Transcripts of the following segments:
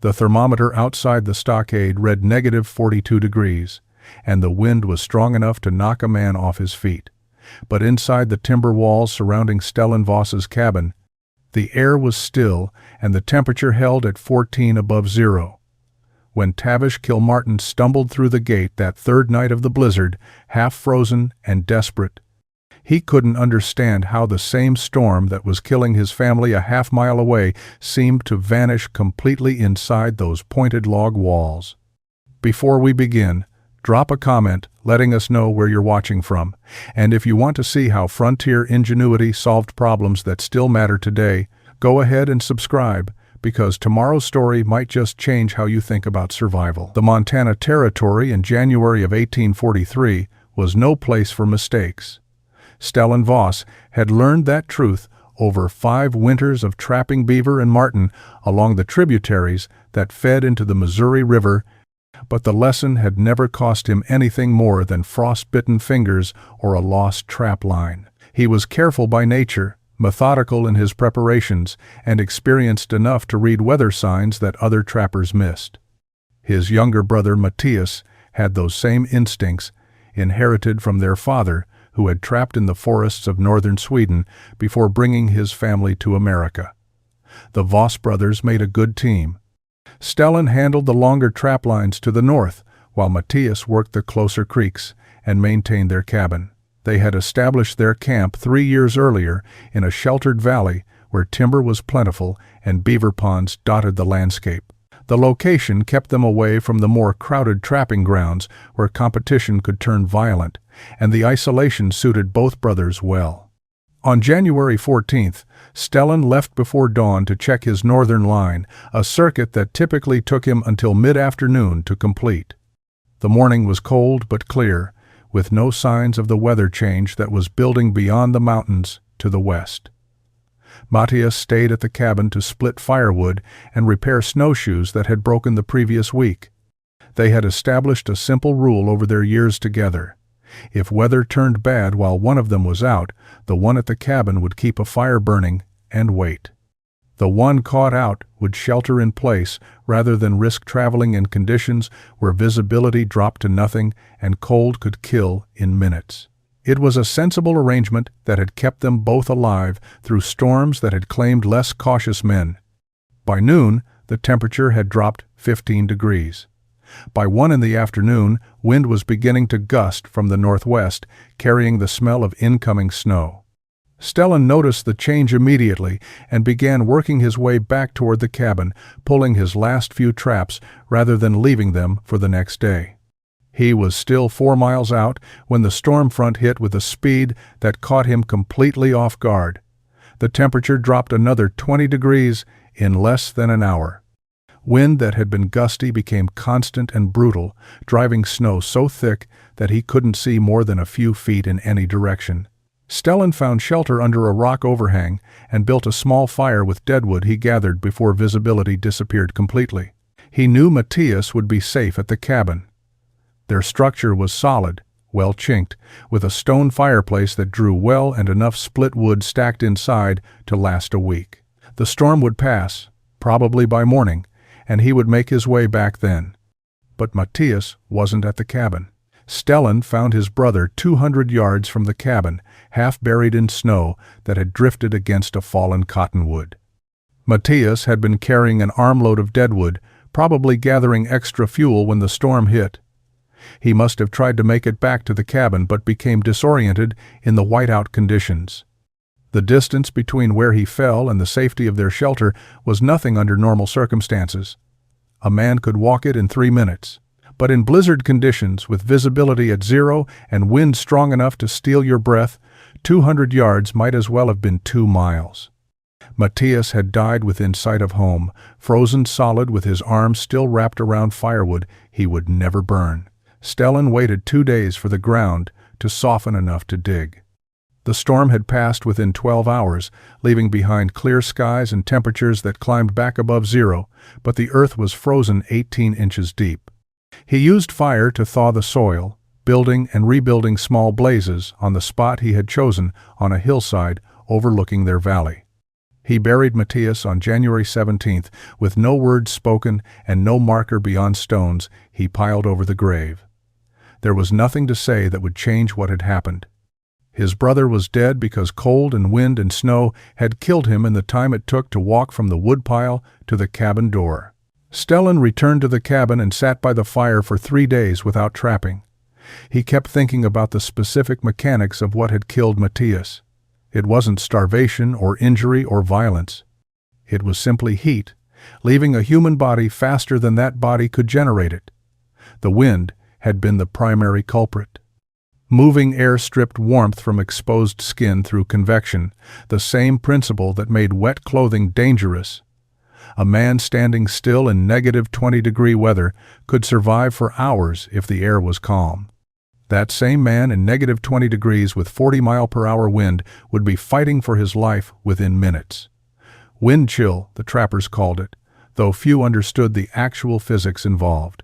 The thermometer outside the stockade read negative 42 degrees, and the wind was strong enough to knock a man off his feet. But inside the timber walls surrounding Stellenvoss's cabin, the air was still and the temperature held at 14 above zero. When Tavish Kilmartin stumbled through the gate that third night of the blizzard, half frozen and desperate, he couldn't understand how the same storm that was killing his family a half-mile away seemed to vanish completely inside those pointed log walls. Before we begin, drop a comment letting us know where you're watching from, and if you want to see how frontier ingenuity solved problems that still matter today, go ahead and subscribe, because tomorrow's story might just change how you think about survival. The Montana Territory in January of 1843 was no place for mistakes. Stellenvoss had learned that truth over 5 winters of trapping beaver and marten along the tributaries that fed into the Missouri River, but the lesson had never cost him anything more than frost-bitten fingers or a lost trap line. He was careful by nature, methodical in his preparations, and experienced enough to read weather signs that other trappers missed. His younger brother Matthias had those same instincts, inherited from their father, who had trapped in the forests of northern Sweden before bringing his family to America. The Voss brothers made a good team. Stellan handled the longer trap lines to the north, while Matthias worked the closer creeks and maintained their cabin. They had established their camp 3 years earlier in a sheltered valley where timber was plentiful and beaver ponds dotted the landscape. The location kept them away from the more crowded trapping grounds where competition could turn violent, and the isolation suited both brothers well. On January 14th, Stellan left before dawn to check his northern line, a circuit that typically took him until mid-afternoon to complete. The morning was cold but clear, with no signs of the weather change that was building beyond the mountains to the west. Matthias stayed at the cabin to split firewood and repair snowshoes that had broken the previous week. They had established a simple rule over their years together. If weather turned bad while one of them was out, the one at the cabin would keep a fire burning and wait. The one caught out would shelter in place rather than risk traveling in conditions where visibility dropped to nothing and cold could kill in minutes. It was a sensible arrangement that had kept them both alive through storms that had claimed less cautious men. By noon, the temperature had dropped 15 degrees. By 1 in the afternoon, wind was beginning to gust from the northwest, carrying the smell of incoming snow. Stellan noticed the change immediately and began working his way back toward the cabin, pulling his last few traps rather than leaving them for the next day. He was still 4 miles out when the storm front hit with a speed that caught him completely off guard. The temperature dropped another 20 degrees in less than an hour. Wind that had been gusty became constant and brutal, driving snow so thick that he couldn't see more than a few feet in any direction. Stellan found shelter under a rock overhang and built a small fire with deadwood he gathered before visibility disappeared completely. He knew Matthias would be safe at the cabin. Their structure was solid, well chinked, with a stone fireplace that drew well and enough split wood stacked inside to last a week. The storm would pass, probably by morning, and he would make his way back then. But Matthias wasn't at the cabin. Stellan found his brother 200 yards from the cabin, half buried in snow that had drifted against a fallen cottonwood. Matthias had been carrying an armload of deadwood, probably gathering extra fuel when the storm hit. He must have tried to make it back to the cabin but became disoriented in the whiteout conditions. The distance between where he fell and the safety of their shelter was nothing under normal circumstances. A man could walk it in 3 minutes. But in blizzard conditions, with visibility at zero and wind strong enough to steal your breath, 200 yards might as well have been 2 miles. Matthias had died within sight of home, frozen solid with his arms still wrapped around firewood he would never burn. Stellan waited 2 days for the ground to soften enough to dig. The storm had passed within 12 hours, leaving behind clear skies and temperatures that climbed back above zero, but the earth was frozen 18 inches deep. He used fire to thaw the soil, building and rebuilding small blazes on the spot he had chosen on a hillside overlooking their valley. He buried Matthias on January 17th, with no words spoken and no marker beyond stones he piled over the grave. There was nothing to say that would change what had happened. His brother was dead because cold and wind and snow had killed him in the time it took to walk from the woodpile to the cabin door. Stellan returned to the cabin and sat by the fire for 3 days without trapping. He kept thinking about the specific mechanics of what had killed Matthias. It wasn't starvation or injury or violence. It was simply heat, leaving a human body faster than that body could generate it. The wind had been the primary culprit. Moving air stripped warmth from exposed skin through convection, the same principle that made wet clothing dangerous. A man standing still in negative 20-degree weather could survive for hours if the air was calm. That same man in negative 20 degrees with 40-mile-per-hour wind would be fighting for his life within minutes. Wind chill, the trappers called it, though few understood the actual physics involved.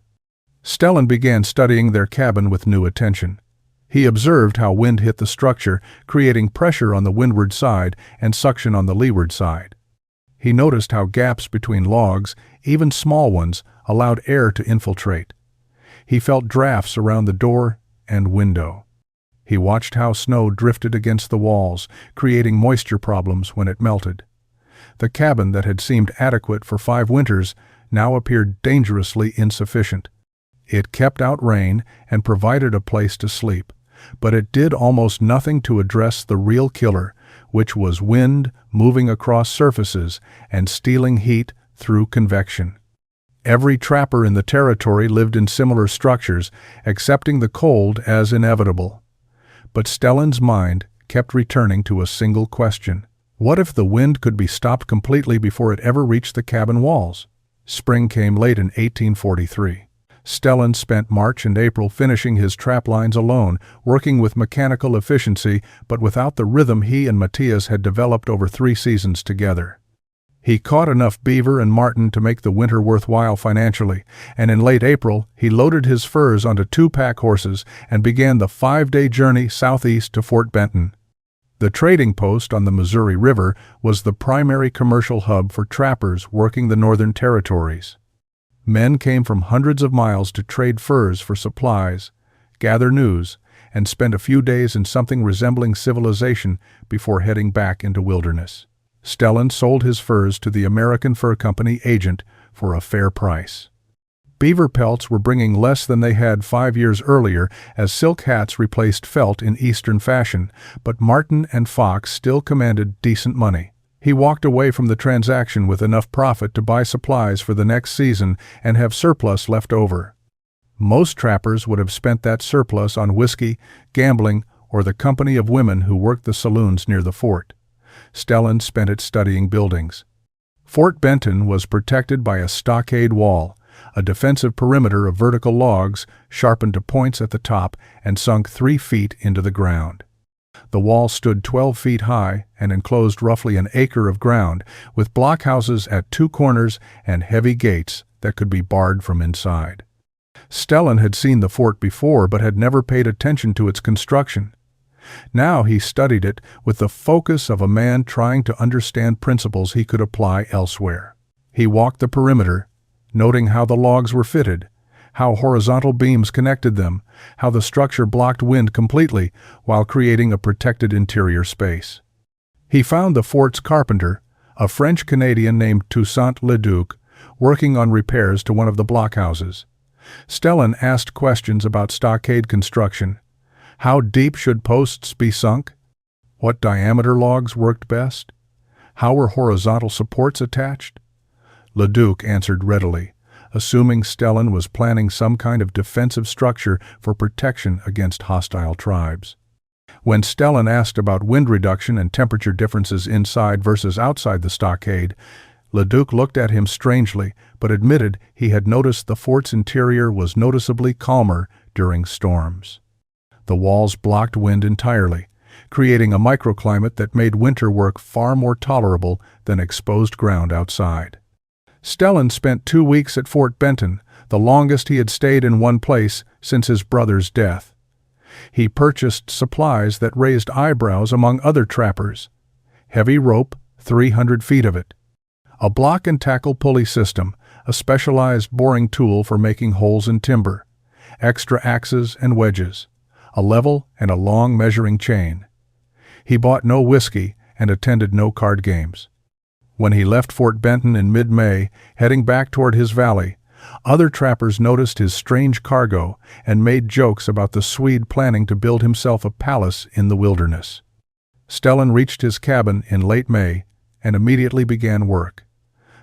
Stellan began studying their cabin with new attention. He observed how wind hit the structure, creating pressure on the windward side and suction on the leeward side. He noticed how gaps between logs, even small ones, allowed air to infiltrate. He felt drafts around the door and window. He watched how snow drifted against the walls, creating moisture problems when it melted. The cabin that had seemed adequate for 5 winters now appeared dangerously insufficient. It kept out rain and provided a place to sleep, but it did almost nothing to address the real killer, which was wind moving across surfaces and stealing heat through convection. Every trapper in the territory lived in similar structures, accepting the cold as inevitable. But Stellan's mind kept returning to a single question. What if the wind could be stopped completely before it ever reached the cabin walls? Spring came late in 1843. Stellan spent March and April finishing his trap lines alone, working with mechanical efficiency but without the rhythm he and Matthias had developed over 3 seasons together. He caught enough beaver and marten to make the winter worthwhile financially, and in late April he loaded his furs onto 2 pack horses and began the 5-day journey southeast to Fort Benton. The trading post on the Missouri River was the primary commercial hub for trappers working the northern territories. Men came from hundreds of miles to trade furs for supplies, gather news, and spend a few days in something resembling civilization before heading back into wilderness. Stellan sold his furs to the American Fur Company agent for a fair price. Beaver pelts were bringing less than they had 5 years earlier as silk hats replaced felt in Eastern fashion, but marten and fox still commanded decent money. He walked away from the transaction with enough profit to buy supplies for the next season and have surplus left over. Most trappers would have spent that surplus on whiskey, gambling, or the company of women who worked the saloons near the fort. Stellan spent it studying buildings. Fort Benton was protected by a stockade wall, a defensive perimeter of vertical logs sharpened to points at the top and sunk 3 feet into the ground. The wall stood 12 feet high and enclosed roughly an acre of ground, with blockhouses at 2 corners and heavy gates that could be barred from inside. Stellan had seen the fort before but had never paid attention to its construction. Now he studied it with the focus of a man trying to understand principles he could apply elsewhere. He walked the perimeter, noting how the logs were fitted, how horizontal beams connected them, how the structure blocked wind completely while creating a protected interior space. He found the fort's carpenter, a French-Canadian named Toussaint Leduc, working on repairs to one of the blockhouses. Stellan asked questions about stockade construction. How deep should posts be sunk? What diameter logs worked best? How were horizontal supports attached? Leduc answered readily, assuming Stellan was planning some kind of defensive structure for protection against hostile tribes. When Stellan asked about wind reduction and temperature differences inside versus outside the stockade, Leduc looked at him strangely, but admitted he had noticed the fort's interior was noticeably calmer during storms. The walls blocked wind entirely, creating a microclimate that made winter work far more tolerable than exposed ground outside. Stellan spent 2 weeks at Fort Benton, the longest he had stayed in one place since his brother's death. He purchased supplies that raised eyebrows among other trappers: heavy rope, 300 feet of it. A block and tackle pulley system, a specialized boring tool for making holes in timber, extra axes and wedges, a level and a long measuring chain. He bought no whiskey and attended no card games. When he left Fort Benton in mid-May, heading back toward his valley, other trappers noticed his strange cargo and made jokes about the Swede planning to build himself a palace in the wilderness. Stellan reached his cabin in late May and immediately began work.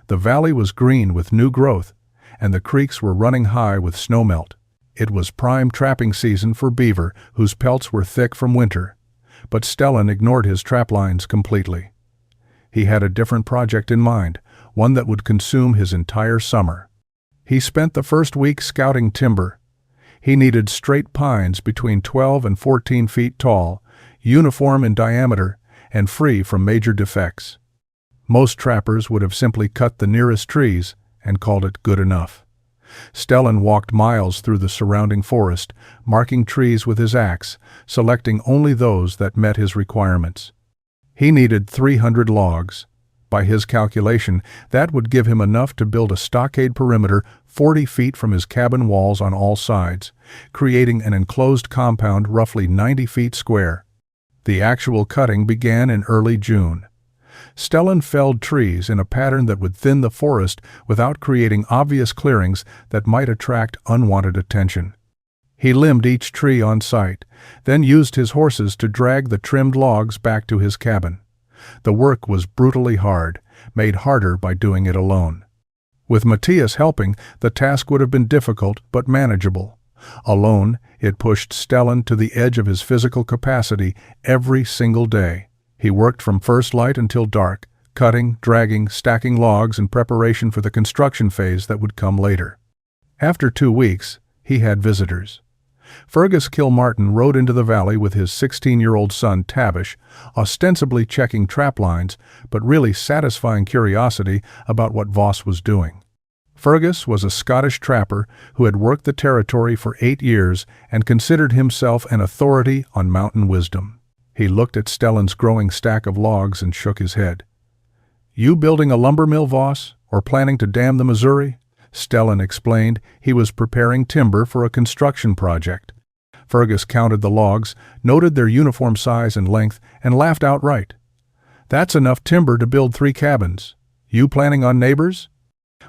The valley was green with new growth, and the creeks were running high with snowmelt. It was prime trapping season for beaver, whose pelts were thick from winter, but Stellan ignored his trap lines completely. He had a different project in mind, one that would consume his entire summer. He spent the first week scouting timber. He needed straight pines between 12 and 14 feet tall, uniform in diameter, and free from major defects. Most trappers would have simply cut the nearest trees and called it good enough. Stellan walked miles through the surrounding forest, marking trees with his axe, selecting only those that met his requirements. He needed 300 logs. By his calculation, that would give him enough to build a stockade perimeter 40 feet from his cabin walls on all sides, creating an enclosed compound roughly 90 feet square. The actual cutting began in early June. Stellan felled trees in a pattern that would thin the forest without creating obvious clearings that might attract unwanted attention. He limbed each tree on site, then used his horses to drag the trimmed logs back to his cabin. The work was brutally hard, made harder by doing it alone. With Matthias helping, the task would have been difficult but manageable. Alone, it pushed Stellan to the edge of his physical capacity every single day. He worked from first light until dark, cutting, dragging, stacking logs in preparation for the construction phase that would come later. After 2 weeks, he had visitors. Fergus Kilmartin rode into the valley with his 16-year-old son Tavish, ostensibly checking trap lines, but really satisfying curiosity about what Voss was doing. Fergus was a Scottish trapper who had worked the territory for 8 years and considered himself an authority on mountain wisdom. He looked at Stellan's growing stack of logs and shook his head. "You building a lumber mill, Voss, or planning to dam the Missouri?" Stellan explained he was preparing timber for a construction project. Fergus counted the logs, noted their uniform size and length, and laughed outright. "That's enough timber to build 3 cabins. You planning on neighbors?"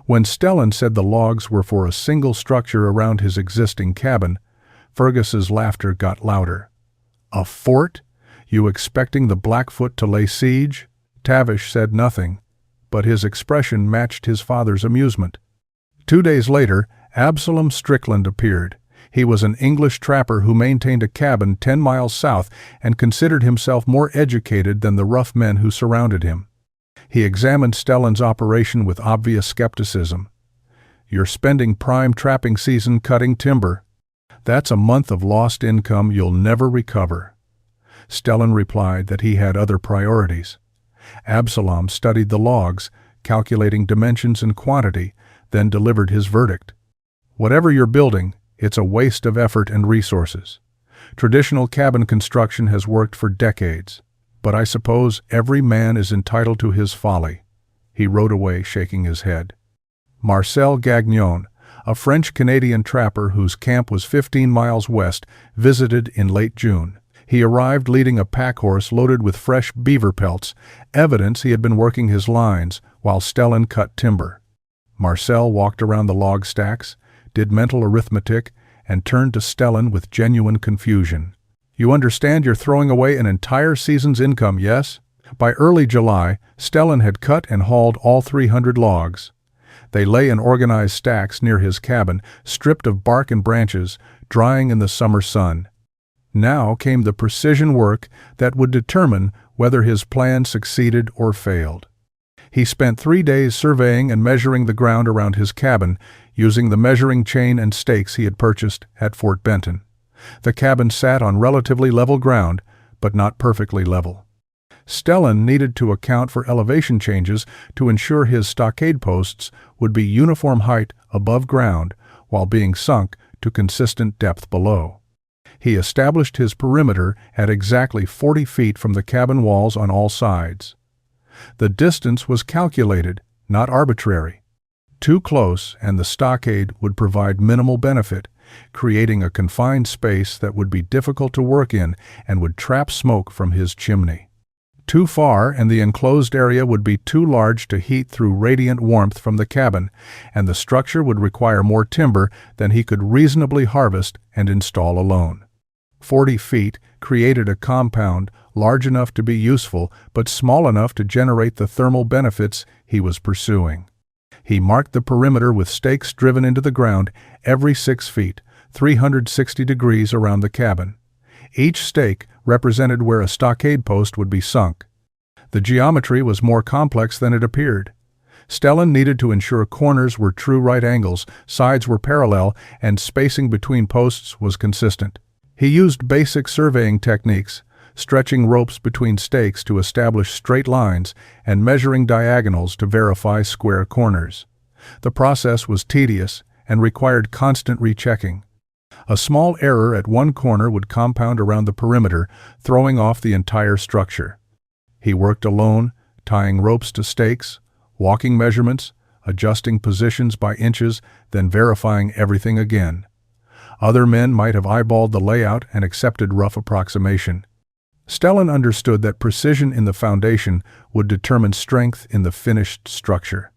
When Stellan said the logs were for a single structure around his existing cabin, Fergus's laughter got louder. "A fort? You expecting the Blackfoot to lay siege?" Tavish said nothing, but his expression matched his father's amusement. 2 days later, Absalom Strickland appeared. He was an English trapper who maintained a cabin 10 miles south and considered himself more educated than the rough men who surrounded him. He examined Stellan's operation with obvious skepticism. "You're spending prime trapping season cutting timber. That's a month of lost income you'll never recover." Stellan replied that he had other priorities. Absalom studied the logs, calculating dimensions and quantity, then delivered his verdict. "Whatever you're building, it's a waste of effort and resources. Traditional cabin construction has worked for decades, but I suppose every man is entitled to his folly." He rode away shaking his head. Marcel Gagnon, a French-Canadian trapper whose camp was 15 miles west, visited in late June. He arrived leading a pack horse loaded with fresh beaver pelts, evidence he had been working his lines while Stellan cut timber. Marcel walked around the log stacks, did mental arithmetic, and turned to Stellan with genuine confusion. "You understand you're throwing away an entire season's income, yes?" By early July, Stellan had cut and hauled all 300 logs. They lay in organized stacks near his cabin, stripped of bark and branches, drying in the summer sun. Now came the precision work that would determine whether his plan succeeded or failed. He spent 3 days surveying and measuring the ground around his cabin, using the measuring chain and stakes he had purchased at Fort Benton. The cabin sat on relatively level ground, but not perfectly level. Stellan needed to account for elevation changes to ensure his stockade posts would be uniform height above ground while being sunk to consistent depth below. He established his perimeter at exactly 40 feet from the cabin walls on all sides. The distance was calculated, not arbitrary. Too close, and the stockade would provide minimal benefit, creating a confined space that would be difficult to work in and would trap smoke from his chimney. Too far, and the enclosed area would be too large to heat through radiant warmth from the cabin, and the structure would require more timber than he could reasonably harvest and install alone. 40 feet created a compound large enough to be useful, but small enough to generate the thermal benefits he was pursuing. He marked the perimeter with stakes driven into the ground every 6 feet, 360 degrees around the cabin. Each stake represented where a stockade post would be sunk. The geometry was more complex than it appeared. Stellan needed to ensure corners were true right angles, sides were parallel, and spacing between posts was consistent. He used basic surveying techniques, stretching ropes between stakes to establish straight lines and measuring diagonals to verify square corners. The process was tedious and required constant rechecking. A small error at one corner would compound around the perimeter, throwing off the entire structure. He worked alone, tying ropes to stakes, walking measurements, adjusting positions by inches, then verifying everything again. Other men might have eyeballed the layout and accepted rough approximation. Stellan understood that precision in the foundation would determine strength in the finished structure.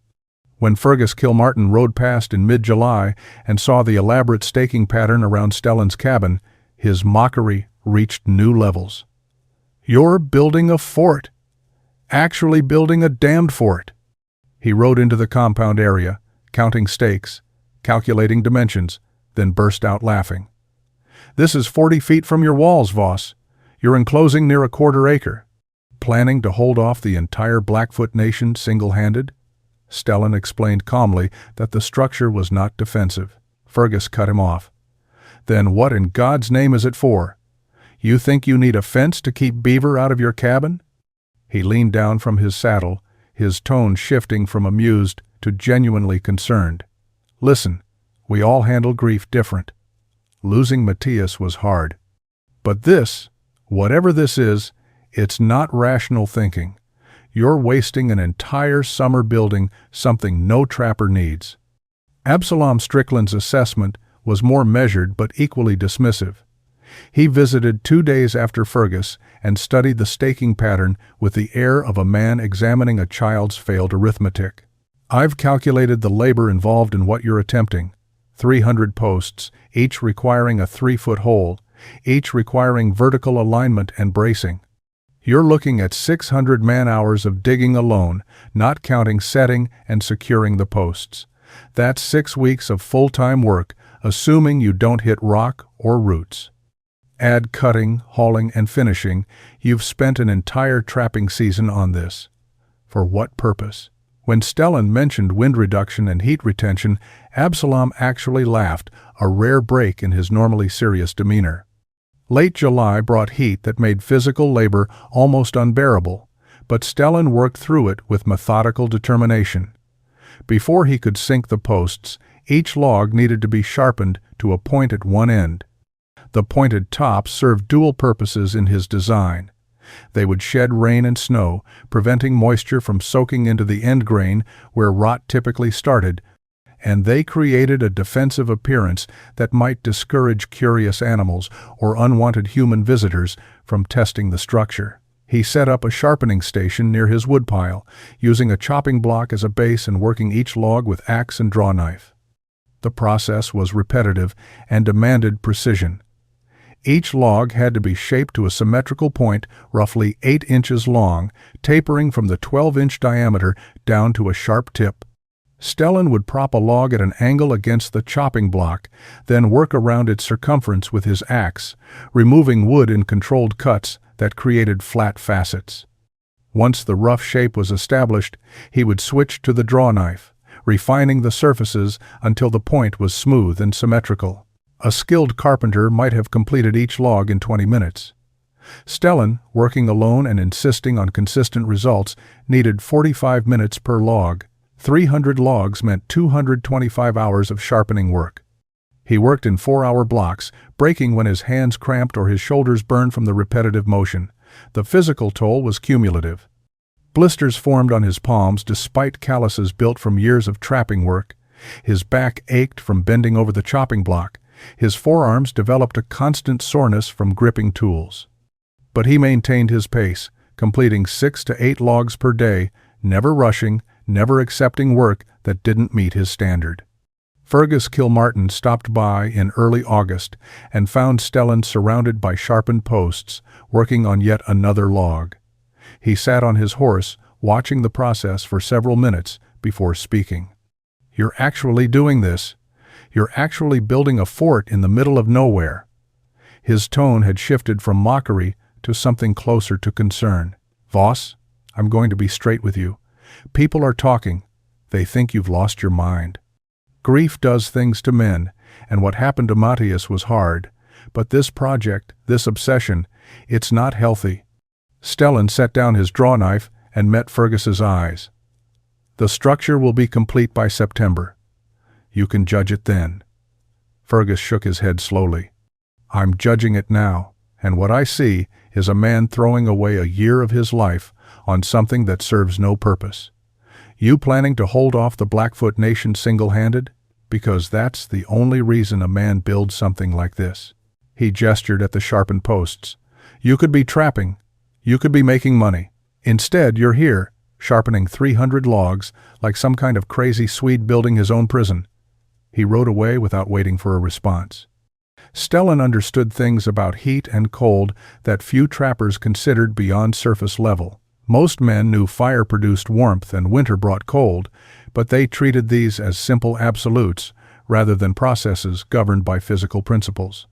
When Fergus Kilmartin rode past in mid-July and saw the elaborate staking pattern around Stellan's cabin, his mockery reached new levels. "You're building a fort. Actually building a damned fort." He rode into the compound area, counting stakes, calculating dimensions, then burst out laughing. "This is 40 feet from your walls, Voss. You're enclosing near a quarter acre. Planning to hold off the entire Blackfoot Nation single-handed?" Stellan explained calmly that the structure was not defensive. Fergus cut him off. "Then what in God's name is it for? You think you need a fence to keep beaver out of your cabin?" He leaned down from his saddle, his tone shifting from amused to genuinely concerned. "Listen, we all handle grief different. Losing Matthias was hard. But this, whatever this is, it's not rational thinking. You're wasting an entire summer building something no trapper needs." Absalom Strickland's assessment was more measured but equally dismissive. He visited 2 days after Fergus and studied the staking pattern with the air of a man examining a child's failed arithmetic. "I've calculated the labor involved in what you're attempting. 300 posts, each requiring a 3-foot hole, each requiring vertical alignment and bracing. You're looking at 600 man-hours of digging alone, not counting setting and securing the posts. That's 6 weeks of full-time work, assuming you don't hit rock or roots. Add cutting, hauling, and finishing, you've spent an entire trapping season on this. For what purpose?" When Stellan mentioned wind reduction and heat retention, Absalom actually laughed, a rare break in his normally serious demeanor. Late July brought heat that made physical labor almost unbearable, but Stellan worked through it with methodical determination. Before he could sink the posts, each log needed to be sharpened to a point at one end. The pointed tops served dual purposes in his design. They would shed rain and snow, preventing moisture from soaking into the end grain where rot typically started, and they created a defensive appearance that might discourage curious animals or unwanted human visitors from testing the structure. He set up a sharpening station near his woodpile, using a chopping block as a base and working each log with axe and draw knife. The process was repetitive and demanded precision. Each log had to be shaped to a symmetrical point roughly 8 inches long, tapering from the 12-inch diameter down to a sharp tip. Stellan would prop a log at an angle against the chopping block, then work around its circumference with his axe, removing wood in controlled cuts that created flat facets. Once the rough shape was established, he would switch to the draw knife, refining the surfaces until the point was smooth and symmetrical. A skilled carpenter might have completed each log in 20 minutes. Stellan, working alone and insisting on consistent results, needed 45 minutes per log. 300 logs meant 225 hours of sharpening work. He worked in 4-hour blocks, breaking when his hands cramped or his shoulders burned from the repetitive motion. The physical toll was cumulative. Blisters formed on his palms despite calluses built from years of trapping work. His back ached from bending over the chopping block. His forearms developed a constant soreness from gripping tools. But he maintained his pace, completing 6 to 8 logs per day, never rushing, never accepting work that didn't meet his standard. Fergus Kilmartin stopped by in early August and found Stellan surrounded by sharpened posts, working on yet another log. He sat on his horse, watching the process for several minutes before speaking. "You're actually doing this. You're actually building a fort in the middle of nowhere." His tone had shifted from mockery to something closer to concern. "Voss, I'm going to be straight with you. People are talking. They think you've lost your mind. Grief does things to men, and what happened to Matthias was hard. But this project, this obsession, it's not healthy." Stellan set down his draw knife and met Fergus's eyes. "The structure will be complete by September. You can judge it then." Fergus shook his head slowly. "I'm judging it now, and what I see is a man throwing away a year of his life on something that serves no purpose. You planning to hold off the Blackfoot Nation single-handed? Because that's the only reason a man builds something like this." He gestured at the sharpened posts. "You could be trapping. You could be making money. Instead, you're here, sharpening 300 logs like some kind of crazy Swede building his own prison." He rode away without waiting for a response. Stellan understood things about heat and cold that few trappers considered beyond surface level. Most men knew fire produced warmth and winter brought cold, but they treated these as simple absolutes rather than processes governed by physical principles.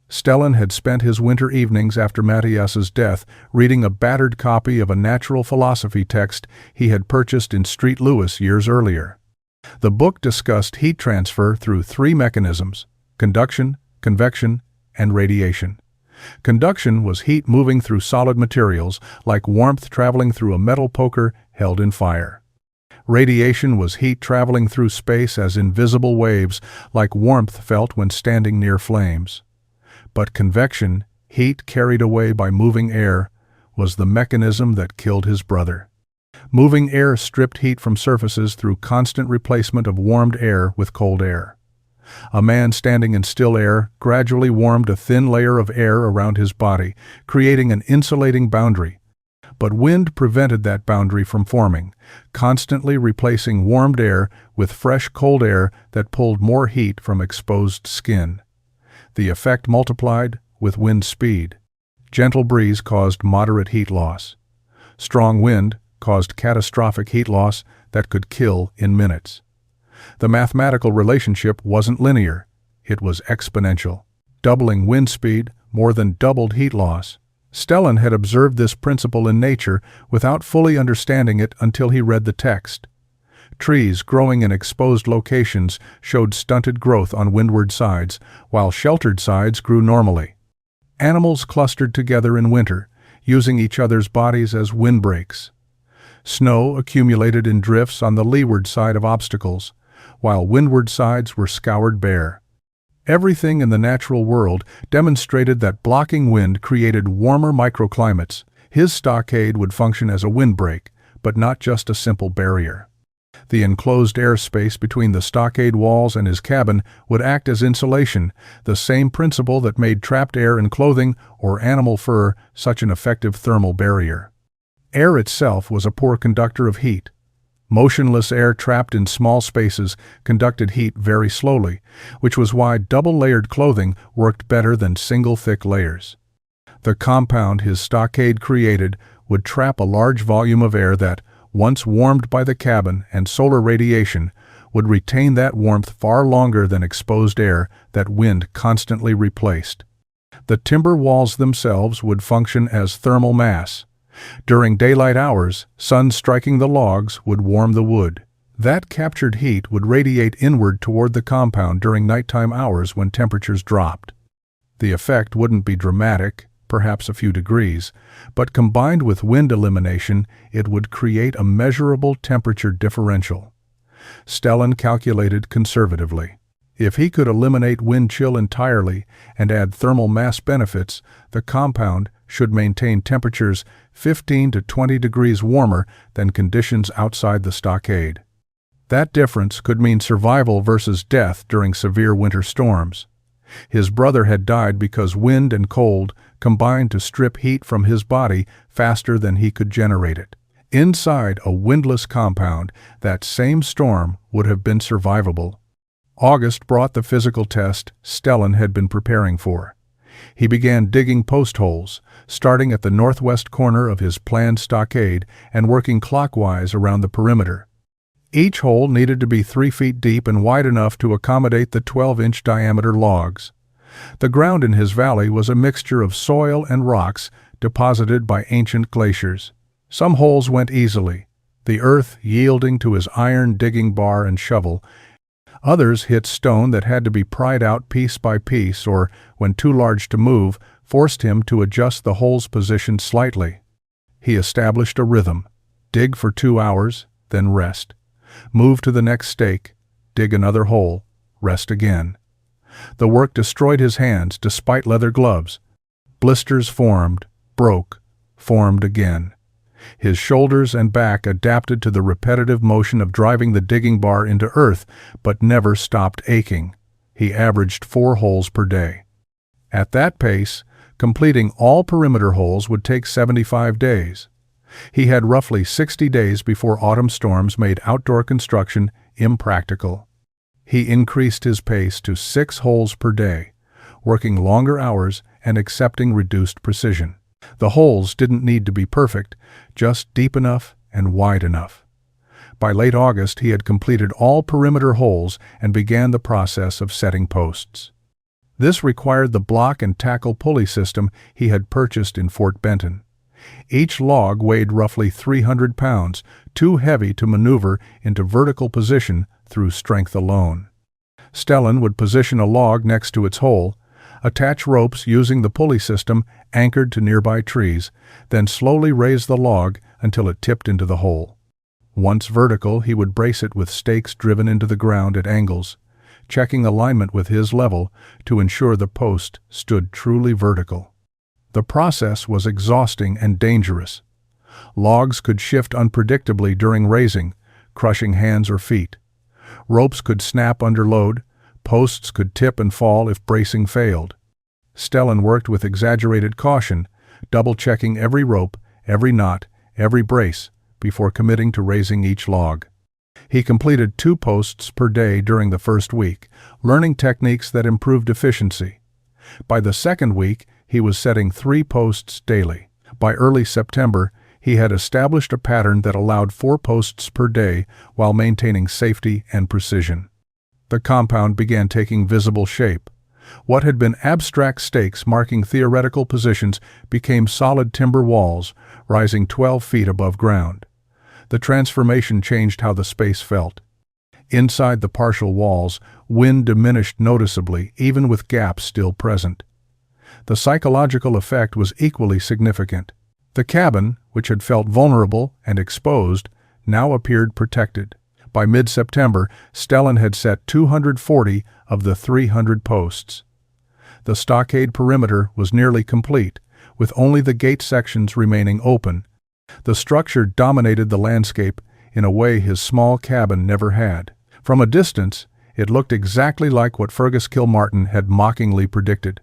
Stellan had spent his winter evenings after Matthias's death reading a battered copy of a natural philosophy text he had purchased in St. Louis years earlier. The book discussed heat transfer through 3 mechanisms: conduction, convection, and radiation. Conduction was heat moving through solid materials, like warmth traveling through a metal poker held in fire. Radiation was heat traveling through space as invisible waves, like warmth felt when standing near flames. But convection, heat carried away by moving air, was the mechanism that killed his brother. Moving air stripped heat from surfaces through constant replacement of warmed air with cold air. A man standing in still air gradually warmed a thin layer of air around his body, creating an insulating boundary. But wind prevented that boundary from forming, constantly replacing warmed air with fresh cold air that pulled more heat from exposed skin. The effect multiplied with wind speed. Gentle breeze caused moderate heat loss. Strong wind caused catastrophic heat loss that could kill in minutes. The mathematical relationship wasn't linear, it was exponential. Doubling wind speed more than doubled heat loss. Stellan had observed this principle in nature without fully understanding it until he read the text. Trees growing in exposed locations showed stunted growth on windward sides, while sheltered sides grew normally. Animals clustered together in winter, using each other's bodies as windbreaks. Snow accumulated in drifts on the leeward side of obstacles, while windward sides were scoured bare. Everything in the natural world demonstrated that blocking wind created warmer microclimates. His stockade would function as a windbreak, but not just a simple barrier. The enclosed airspace between the stockade walls and his cabin would act as insulation, the same principle that made trapped air in clothing or animal fur such an effective thermal barrier. Air itself was a poor conductor of heat. Motionless air trapped in small spaces conducted heat very slowly, which was why double-layered clothing worked better than single thick layers. The compound his stockade created would trap a large volume of air that, once warmed by the cabin and solar radiation, would retain that warmth far longer than exposed air that wind constantly replaced. The timber walls themselves would function as thermal mass. During daylight hours, sun striking the logs would warm the wood. That captured heat would radiate inward toward the compound during nighttime hours when temperatures dropped. The effect wouldn't be dramatic, perhaps a few degrees, but combined with wind elimination, it would create a measurable temperature differential. Stellan calculated conservatively. If he could eliminate wind chill entirely and add thermal mass benefits, the compound should maintain temperatures 15 to 20 degrees warmer than conditions outside the stockade. That difference could mean survival versus death during severe winter storms. His brother had died because wind and cold combined to strip heat from his body faster than he could generate it. Inside a windless compound, that same storm would have been survivable. August brought the physical test Stellan had been preparing for. He began digging post holes, starting at the northwest corner of his planned stockade and working clockwise around the perimeter. Each hole needed to be 3 feet deep and wide enough to accommodate the 12-inch diameter logs. The ground in his valley was a mixture of soil and rocks deposited by ancient glaciers. Some holes went easily, the earth yielding to his iron digging bar and shovel. Others hit stone that had to be pried out piece by piece or, when too large to move, forced him to adjust the hole's position slightly. He established a rhythm: dig for 2 hours, then rest. Move to the next stake, dig another hole, rest again. The work destroyed his hands despite leather gloves. Blisters formed, broke, formed again. His shoulders and back adapted to the repetitive motion of driving the digging bar into earth, but never stopped aching. He averaged 4 holes per day. At that pace, completing all perimeter holes would take 75 days. He had roughly 60 days before autumn storms made outdoor construction impractical. He increased his pace to 6 holes per day, working longer hours and accepting reduced precision. The holes didn't need to be perfect, just deep enough and wide enough. By late August, he had completed all perimeter holes and began the process of setting posts. This required the block and tackle pulley system he had purchased in Fort Benton. Each log weighed roughly 300 pounds, too heavy to maneuver into vertical position through strength alone. Stellan would position a log next to its hole, attach ropes using the pulley system anchored to nearby trees, then slowly raise the log until it tipped into the hole. Once vertical, he would brace it with stakes driven into the ground at angles, checking alignment with his level to ensure the post stood truly vertical. The process was exhausting and dangerous. Logs could shift unpredictably during raising, crushing hands or feet. Ropes could snap under load. Posts could tip and fall if bracing failed. Stellan worked with exaggerated caution, double-checking every rope, every knot, every brace, before committing to raising each log. He completed 2 posts per day during the first week, learning techniques that improved efficiency. By the second week, he was setting 3 posts daily. By early September, he had established a pattern that allowed 4 posts per day while maintaining safety and precision. The compound began taking visible shape. What had been abstract stakes marking theoretical positions became solid timber walls, rising 12 feet above ground. The transformation changed how the space felt. Inside the partial walls, wind diminished noticeably, even with gaps still present. The psychological effect was equally significant. The cabin, which had felt vulnerable and exposed, now appeared protected. By mid-September, Stellan had set 240 of the 300 posts. The stockade perimeter was nearly complete, with only the gate sections remaining open. The structure dominated the landscape in a way his small cabin never had. From a distance, it looked exactly like what Fergus Kilmartin had mockingly predicted: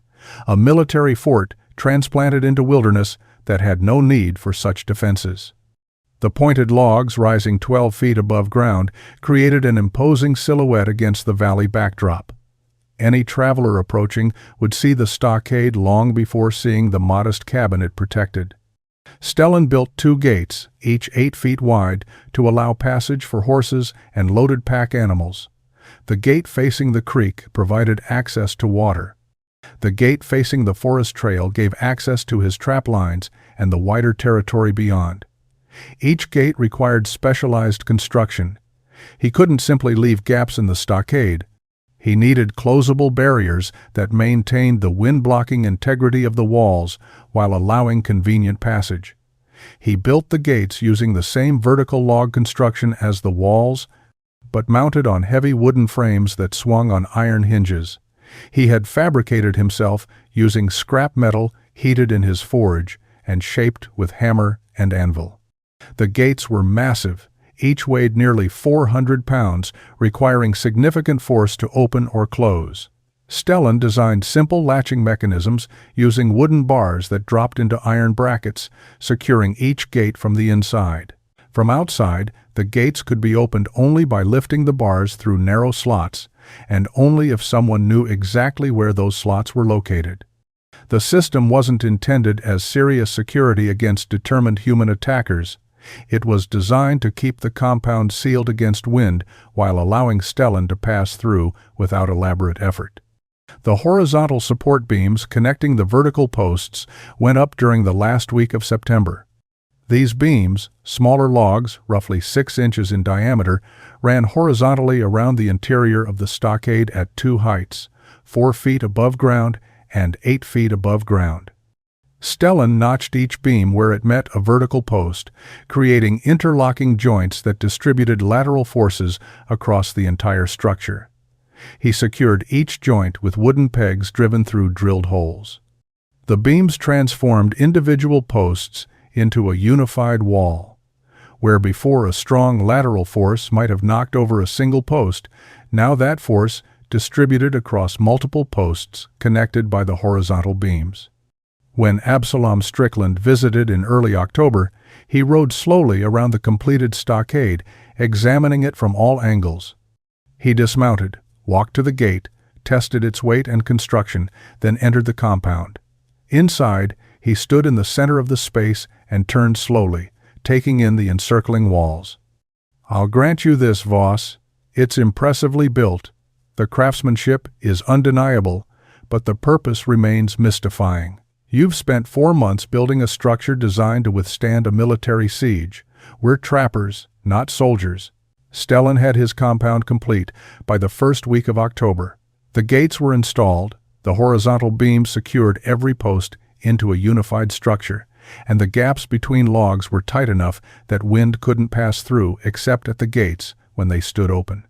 a military fort transplanted into wilderness that had no need for such defenses. The pointed logs rising 12 feet above ground created an imposing silhouette against the valley backdrop. Any traveler approaching would see the stockade long before seeing the modest cabin it protected. Stellan built 2 gates, each 8 feet wide, to allow passage for horses and loaded pack animals. The gate facing the creek provided access to water. The gate facing the forest trail gave access to his trap lines and the wider territory beyond. Each gate required specialized construction. He couldn't simply leave gaps in the stockade. He needed closable barriers that maintained the wind-blocking integrity of the walls while allowing convenient passage. He built the gates using the same vertical log construction as the walls, but mounted on heavy wooden frames that swung on iron hinges. He had fabricated himself using scrap metal heated in his forge and shaped with hammer and anvil. The gates were massive. Each weighed nearly 400 pounds, requiring significant force to open or close. Stellan designed simple latching mechanisms using wooden bars that dropped into iron brackets, securing each gate from the inside. From outside, the gates could be opened only by lifting the bars through narrow slots, and only if someone knew exactly where those slots were located. The system wasn't intended as serious security against determined human attackers. It was designed to keep the compound sealed against wind while allowing Stellan to pass through without elaborate effort. The horizontal support beams connecting the vertical posts went up during the last week of September. These beams, smaller logs, roughly 6 inches in diameter, ran horizontally around the interior of the stockade at two heights, 4 feet above ground and 8 feet above ground. Stellan notched each beam where it met a vertical post, creating interlocking joints that distributed lateral forces across the entire structure. He secured each joint with wooden pegs driven through drilled holes. The beams transformed individual posts into a unified wall. Where before a strong lateral force might have knocked over a single post, now that force distributed across multiple posts connected by the horizontal beams. When Absalom Strickland visited in early October, he rode slowly around the completed stockade, examining it from all angles. He dismounted, walked to the gate, tested its weight and construction, then entered the compound. Inside, he stood in the center of the space and turned slowly, taking in the encircling walls. "I'll grant you this, Voss. It's impressively built. The craftsmanship is undeniable, but the purpose remains mystifying. You've spent 4 months building a structure designed to withstand a military siege. We're trappers, not soldiers." Stellan had his compound complete by the first week of October. The gates were installed, the horizontal beams secured every post into a unified structure, and the gaps between logs were tight enough that wind couldn't pass through except at the gates when they stood open.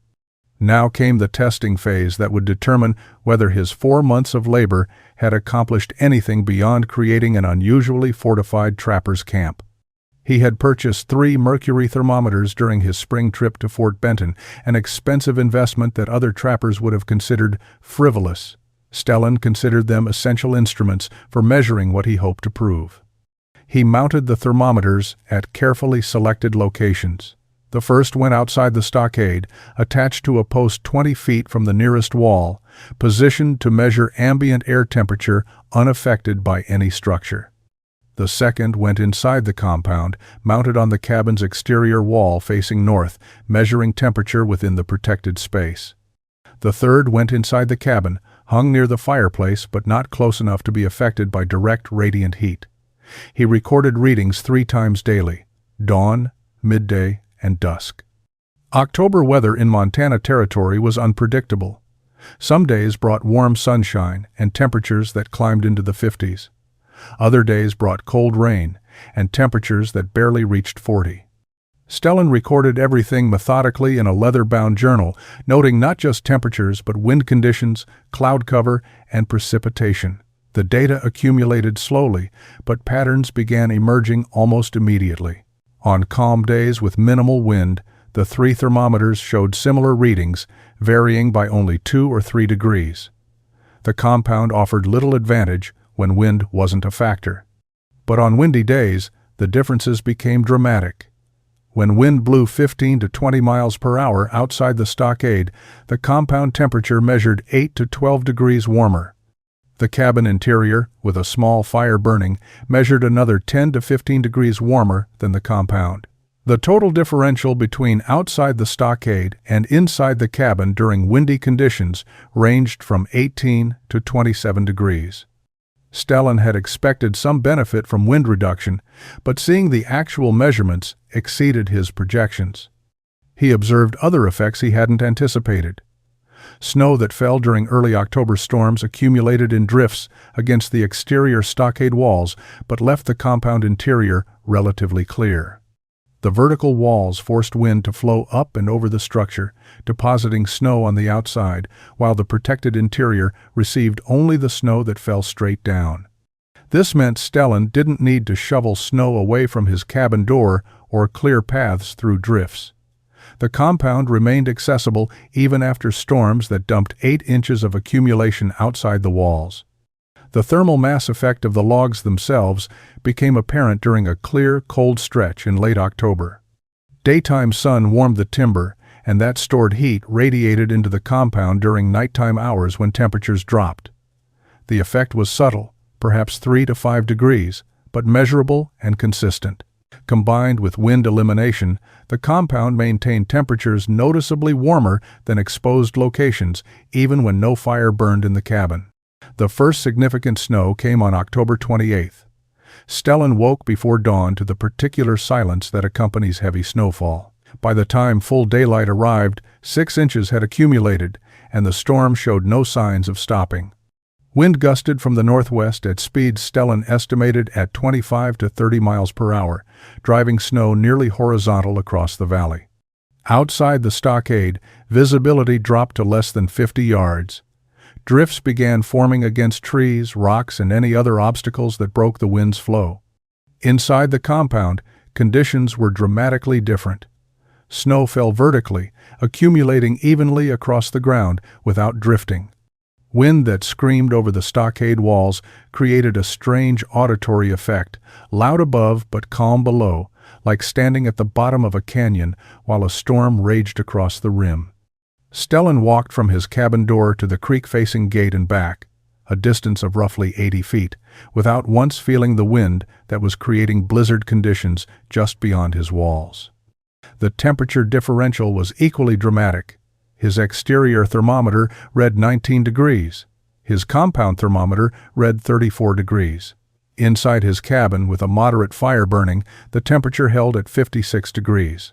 Now came the testing phase that would determine whether his 4 months of labor had accomplished anything beyond creating an unusually fortified trapper's camp. He had purchased 3 mercury thermometers during his spring trip to Fort Benton, an expensive investment that other trappers would have considered frivolous. Stellan considered them essential instruments for measuring what he hoped to prove. He mounted the thermometers at carefully selected locations. The first went outside the stockade, attached to a post 20 feet from the nearest wall, positioned to measure ambient air temperature unaffected by any structure. The second went inside the compound, mounted on the cabin's exterior wall facing north, measuring temperature within the protected space. The third went inside the cabin, hung near the fireplace but not close enough to be affected by direct radiant heat. He recorded readings 3 times daily: dawn, midday, and dusk. October weather in Montana Territory was unpredictable. Some days brought warm sunshine and temperatures that climbed into the 50s. Other days brought cold rain and temperatures that barely reached 40. Stellan recorded everything methodically in a leather-bound journal, noting not just temperatures but wind conditions, cloud cover, and precipitation. The data accumulated slowly, but patterns began emerging almost immediately. On calm days with minimal wind, the 3 thermometers showed similar readings, varying by only 2 or 3 degrees. The compound offered little advantage when wind wasn't a factor. But on windy days, the differences became dramatic. When wind blew 15 to 20 miles per hour outside the stockade, the compound temperature measured 8 to 12 degrees warmer. The cabin interior, with a small fire burning, measured another 10 to 15 degrees warmer than the compound. The total differential between outside the stockade and inside the cabin during windy conditions ranged from 18 to 27 degrees. Stellan had expected some benefit from wind reduction, but seeing the actual measurements exceeded his projections. He observed other effects he hadn't anticipated. Snow that fell during early October storms accumulated in drifts against the exterior stockade walls but left the compound interior relatively clear. The vertical walls forced wind to flow up and over the structure, depositing snow on the outside, while the protected interior received only the snow that fell straight down. This meant Stellan didn't need to shovel snow away from his cabin door or clear paths through drifts. The compound remained accessible even after storms that dumped 8 inches of accumulation outside the walls. The thermal mass effect of the logs themselves became apparent during a clear, cold stretch in late October. Daytime sun warmed the timber, and that stored heat radiated into the compound during nighttime hours when temperatures dropped. The effect was subtle, perhaps 3 to 5 degrees, but measurable and consistent. Combined with wind elimination, the compound maintained temperatures noticeably warmer than exposed locations, even when no fire burned in the cabin. The first significant snow came on October 28th. Stellan woke before dawn to the particular silence that accompanies heavy snowfall. By the time full daylight arrived, 6 inches had accumulated, and the storm showed no signs of stopping. Wind gusted from the northwest at speeds Stellan estimated at 25 to 30 miles per hour, driving snow nearly horizontal across the valley. Outside the stockade, visibility dropped to less than 50 yards. Drifts began forming against trees, rocks, and any other obstacles that broke the wind's flow. Inside the compound, conditions were dramatically different. Snow fell vertically, accumulating evenly across the ground without drifting. Wind that screamed over the stockade walls created a strange auditory effect, loud above but calm below, like standing at the bottom of a canyon while a storm raged across the rim. Stellan walked from his cabin door to the creek-facing gate and back, a distance of roughly 80 feet, without once feeling the wind that was creating blizzard conditions just beyond his walls. The temperature differential was equally dramatic. His exterior thermometer read 19 degrees. His compound thermometer read 34 degrees. Inside his cabin, with a moderate fire burning, the temperature held at 56 degrees.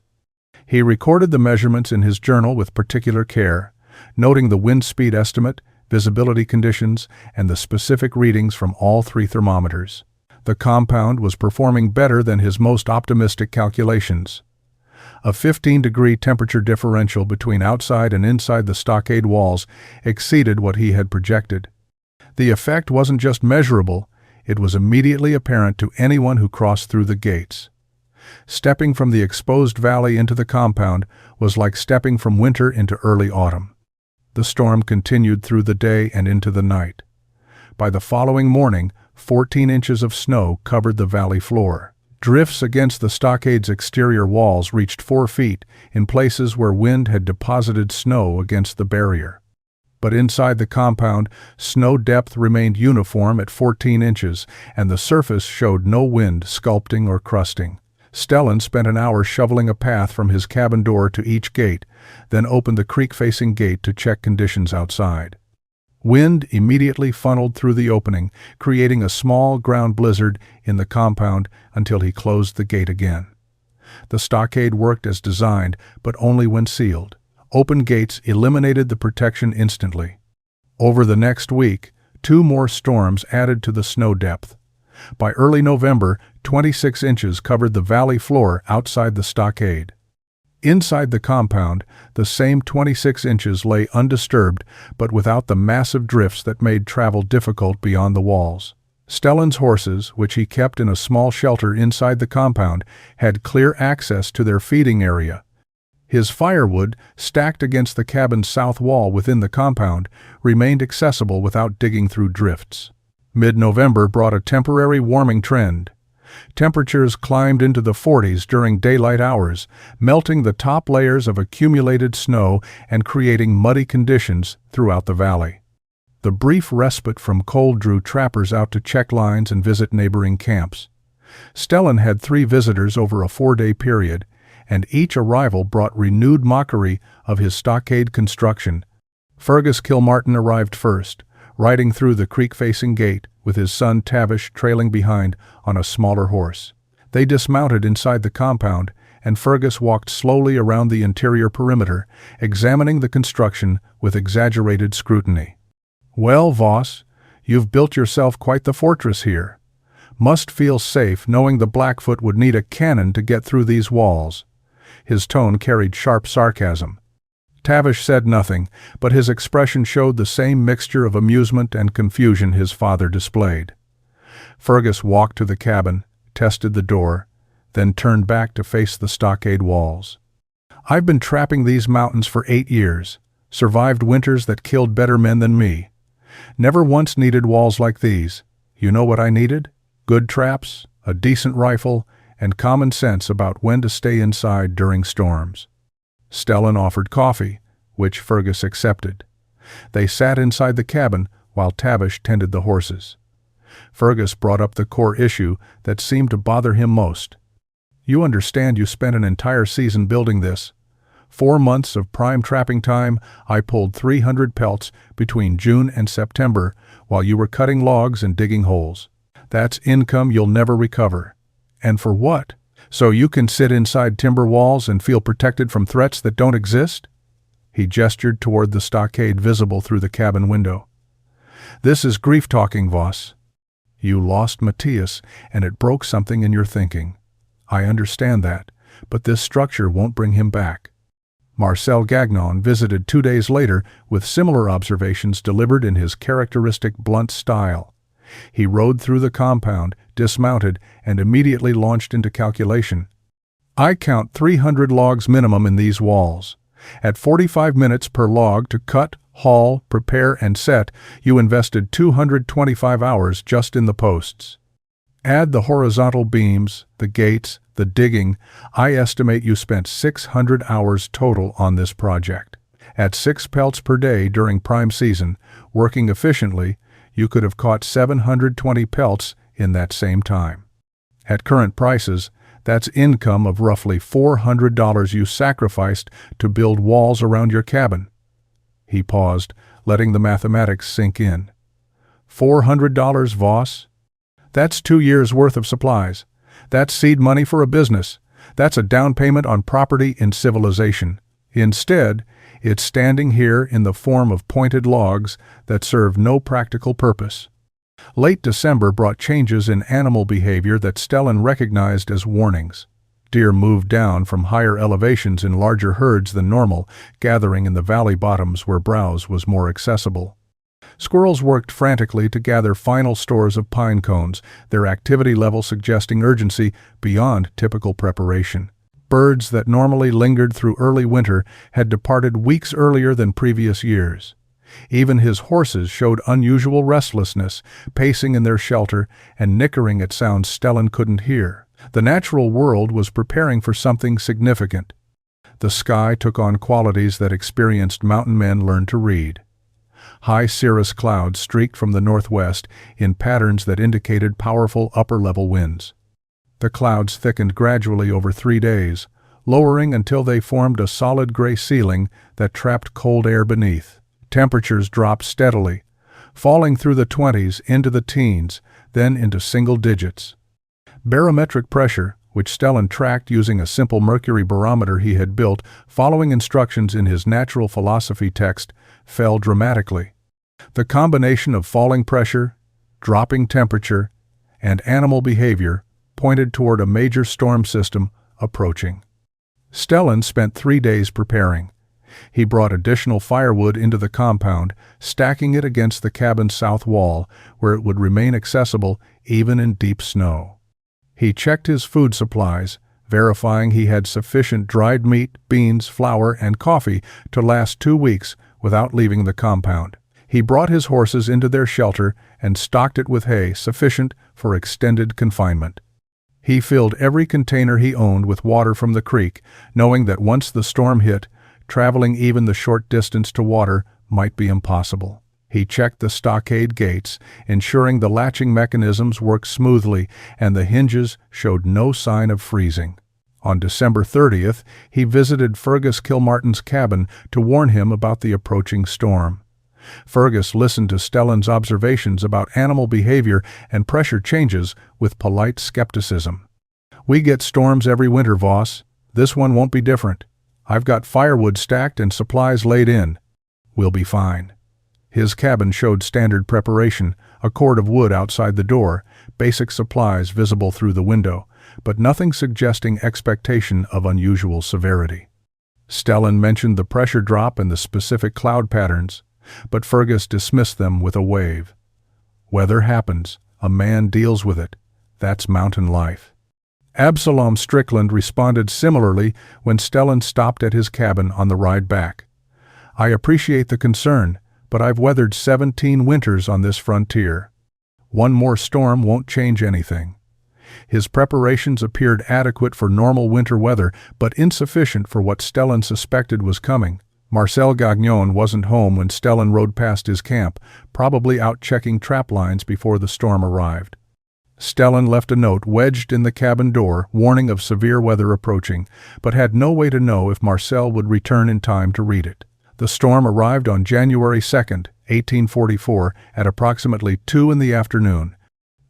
He recorded the measurements in his journal with particular care, noting the wind speed estimate, visibility conditions, and the specific readings from all 3 thermometers. The compound was performing better than his most optimistic calculations. A 15-degree temperature differential between outside and inside the stockade walls exceeded what he had projected. The effect wasn't just measurable, it was immediately apparent to anyone who crossed through the gates. Stepping from the exposed valley into the compound was like stepping from winter into early autumn. The storm continued through the day and into the night. By the following morning, 14 inches of snow covered the valley floor. Drifts against the stockade's exterior walls reached 4 feet in places where wind had deposited snow against the barrier. But inside the compound, snow depth remained uniform at 14 inches, and the surface showed no wind sculpting or crusting. Stellan spent an hour shoveling a path from his cabin door to each gate, then opened the creek-facing gate to check conditions outside. Wind immediately funneled through the opening, creating a small ground blizzard in the compound until he closed the gate again. The stockade worked as designed, but only when sealed. Open gates eliminated the protection instantly. Over the next week, 2 more storms added to the snow depth. By early November, 26 inches covered the valley floor outside the stockade. Inside the compound, the same 26 inches lay undisturbed, but without the massive drifts that made travel difficult beyond the walls. Stellan's horses, which he kept in a small shelter inside the compound, had clear access to their feeding area. His firewood, stacked against the cabin's south wall within the compound, remained accessible without digging through drifts. Mid-November brought a temporary warming trend. Temperatures climbed into the 40s during daylight hours, melting the top layers of accumulated snow and creating muddy conditions throughout the valley. The brief respite from cold drew trappers out to check lines and visit neighboring camps. Stellan had 3 visitors over a 4-day period, and each arrival brought renewed mockery of his stockade construction. Fergus Kilmartin arrived first, riding through the creek-facing gate, with his son Tavish trailing behind on a smaller horse. They dismounted inside the compound, and Fergus walked slowly around the interior perimeter, examining the construction with exaggerated scrutiny. "Well, Voss, you've built yourself quite the fortress here. Must feel safe knowing the Blackfoot would need a cannon to get through these walls." His tone carried sharp sarcasm. Tavish said nothing, but his expression showed the same mixture of amusement and confusion his father displayed. Fergus walked to the cabin, tested the door, then turned back to face the stockade walls. "I've been trapping these mountains for 8 years, survived winters that killed better men than me. Never once needed walls like these. You know what I needed? Good traps, a decent rifle, and common sense about when to stay inside during storms." Stellan offered coffee, which Fergus accepted. They sat inside the cabin while Tavish tended the horses. Fergus brought up the core issue that seemed to bother him most. "You understand you spent an entire season building this. 4 months of prime trapping time. I pulled 300 pelts between June and September while you were cutting logs and digging holes. That's income you'll never recover. And for what? So you can sit inside timber walls and feel protected from threats that don't exist?" He gestured toward the stockade visible through the cabin window. "This is grief-talking, Voss. You lost Matthias, and it broke something in your thinking. I understand that, but this structure won't bring him back." Marcel Gagnon visited 2 days later with similar observations delivered in his characteristic blunt style. He rode through the compound, dismounted, and immediately launched into calculation. "I count 300 logs minimum in these walls. At 45 minutes per log to cut, haul, prepare, and set, you invested 225 hours just in the posts. Add the horizontal beams, the gates, the digging, I estimate you spent 600 hours total on this project. At 6 pelts per day during prime season, working efficiently, you could have caught 720 pelts in that same time. At current prices, that's income of roughly $400 you sacrificed to build walls around your cabin." He paused, letting the mathematics sink in. $400, Voss? That's 2 years' worth of supplies. That's seed money for a business. That's a down payment on property in civilization. Instead, it's standing here in the form of pointed logs that serve no practical purpose. Late December brought changes in animal behavior that Stellan recognized as warnings. Deer moved down from higher elevations in larger herds than normal, gathering in the valley bottoms where browse was more accessible. Squirrels worked frantically to gather final stores of pine cones, their activity level suggesting urgency beyond typical preparation. Birds that normally lingered through early winter had departed weeks earlier than previous years. Even his horses showed unusual restlessness, pacing in their shelter and nickering at sounds Stellan couldn't hear. The natural world was preparing for something significant. The sky took on qualities that experienced mountain men learned to read. High cirrus clouds streaked from the northwest in patterns that indicated powerful upper-level winds. The clouds thickened gradually over 3 days, lowering until they formed a solid gray ceiling that trapped cold air beneath. Temperatures dropped steadily, falling through the 20s into the teens, then into single digits. Barometric pressure, which Stellan tracked using a simple mercury barometer he had built following instructions in his natural philosophy text, fell dramatically. The combination of falling pressure, dropping temperature, and animal behavior pointed toward a major storm system approaching. Stellan spent 3 days preparing. He brought additional firewood into the compound, stacking it against the cabin's south wall, where it would remain accessible even in deep snow. He checked his food supplies, verifying he had sufficient dried meat, beans, flour, and coffee to last 2 weeks without leaving the compound. He brought his horses into their shelter and stocked it with hay sufficient for extended confinement. He filled every container he owned with water from the creek, knowing that once the storm hit, traveling even the short distance to water might be impossible. He checked the stockade gates, ensuring the latching mechanisms worked smoothly and the hinges showed no sign of freezing. On December 30th, he visited Fergus Kilmartin's cabin to warn him about the approaching storm. Fergus listened to Stellan's observations about animal behavior and pressure changes with polite skepticism. "We get storms every winter, Voss. This one won't be different. I've got firewood stacked and supplies laid in. We'll be fine." His cabin showed standard preparation, a cord of wood outside the door, basic supplies visible through the window, but nothing suggesting expectation of unusual severity. Stellan mentioned the pressure drop and the specific cloud patterns, but Fergus dismissed them with a wave. "Weather happens. A man deals with it. That's mountain life. Absalom Strickland responded similarly when Stellan stopped at his cabin on the ride back. I appreciate the concern, but I've weathered 17 winters on this frontier. One more storm won't change anything. His preparations appeared adequate for normal winter weather, but insufficient for what Stellan suspected was coming. Marcel Gagnon wasn't home when Stellan rode past his camp, probably out checking trap lines before the storm arrived. Stellan left a note wedged in the cabin door, warning of severe weather approaching, but had no way to know if Marcel would return in time to read it. The storm arrived on January 2, 1844, at approximately 2 in the afternoon.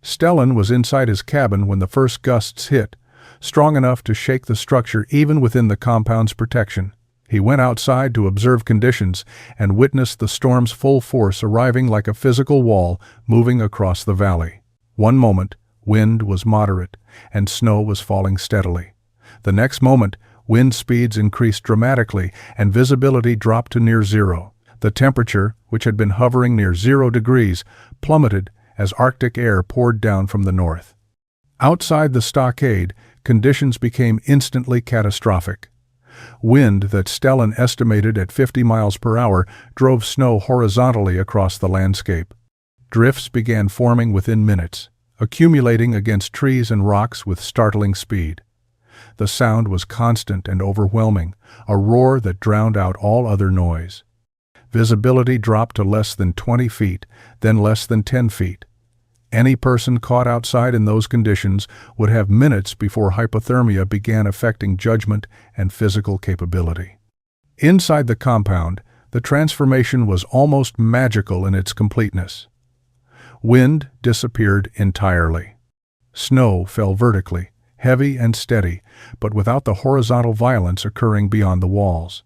Stellan was inside his cabin when the first gusts hit, strong enough to shake the structure even within the compound's protection. He went outside to observe conditions and witnessed the storm's full force arriving like a physical wall moving across the valley. One moment, wind was moderate, and snow was falling steadily. The next moment, wind speeds increased dramatically, and visibility dropped to near zero. The temperature, which had been hovering near 0 degrees, plummeted as Arctic air poured down from the north. Outside the stockade, conditions became instantly catastrophic. Wind that Stellan estimated at 50 miles per hour drove snow horizontally across the landscape. Drifts began forming within minutes, accumulating against trees and rocks with startling speed. The sound was constant and overwhelming, a roar that drowned out all other noise. Visibility dropped to less than 20 feet, then less than 10 feet. Any person caught outside in those conditions would have minutes before hypothermia began affecting judgment and physical capability. Inside the compound, the transformation was almost magical in its completeness. Wind disappeared entirely. Snow fell vertically, heavy and steady, but without the horizontal violence occurring beyond the walls.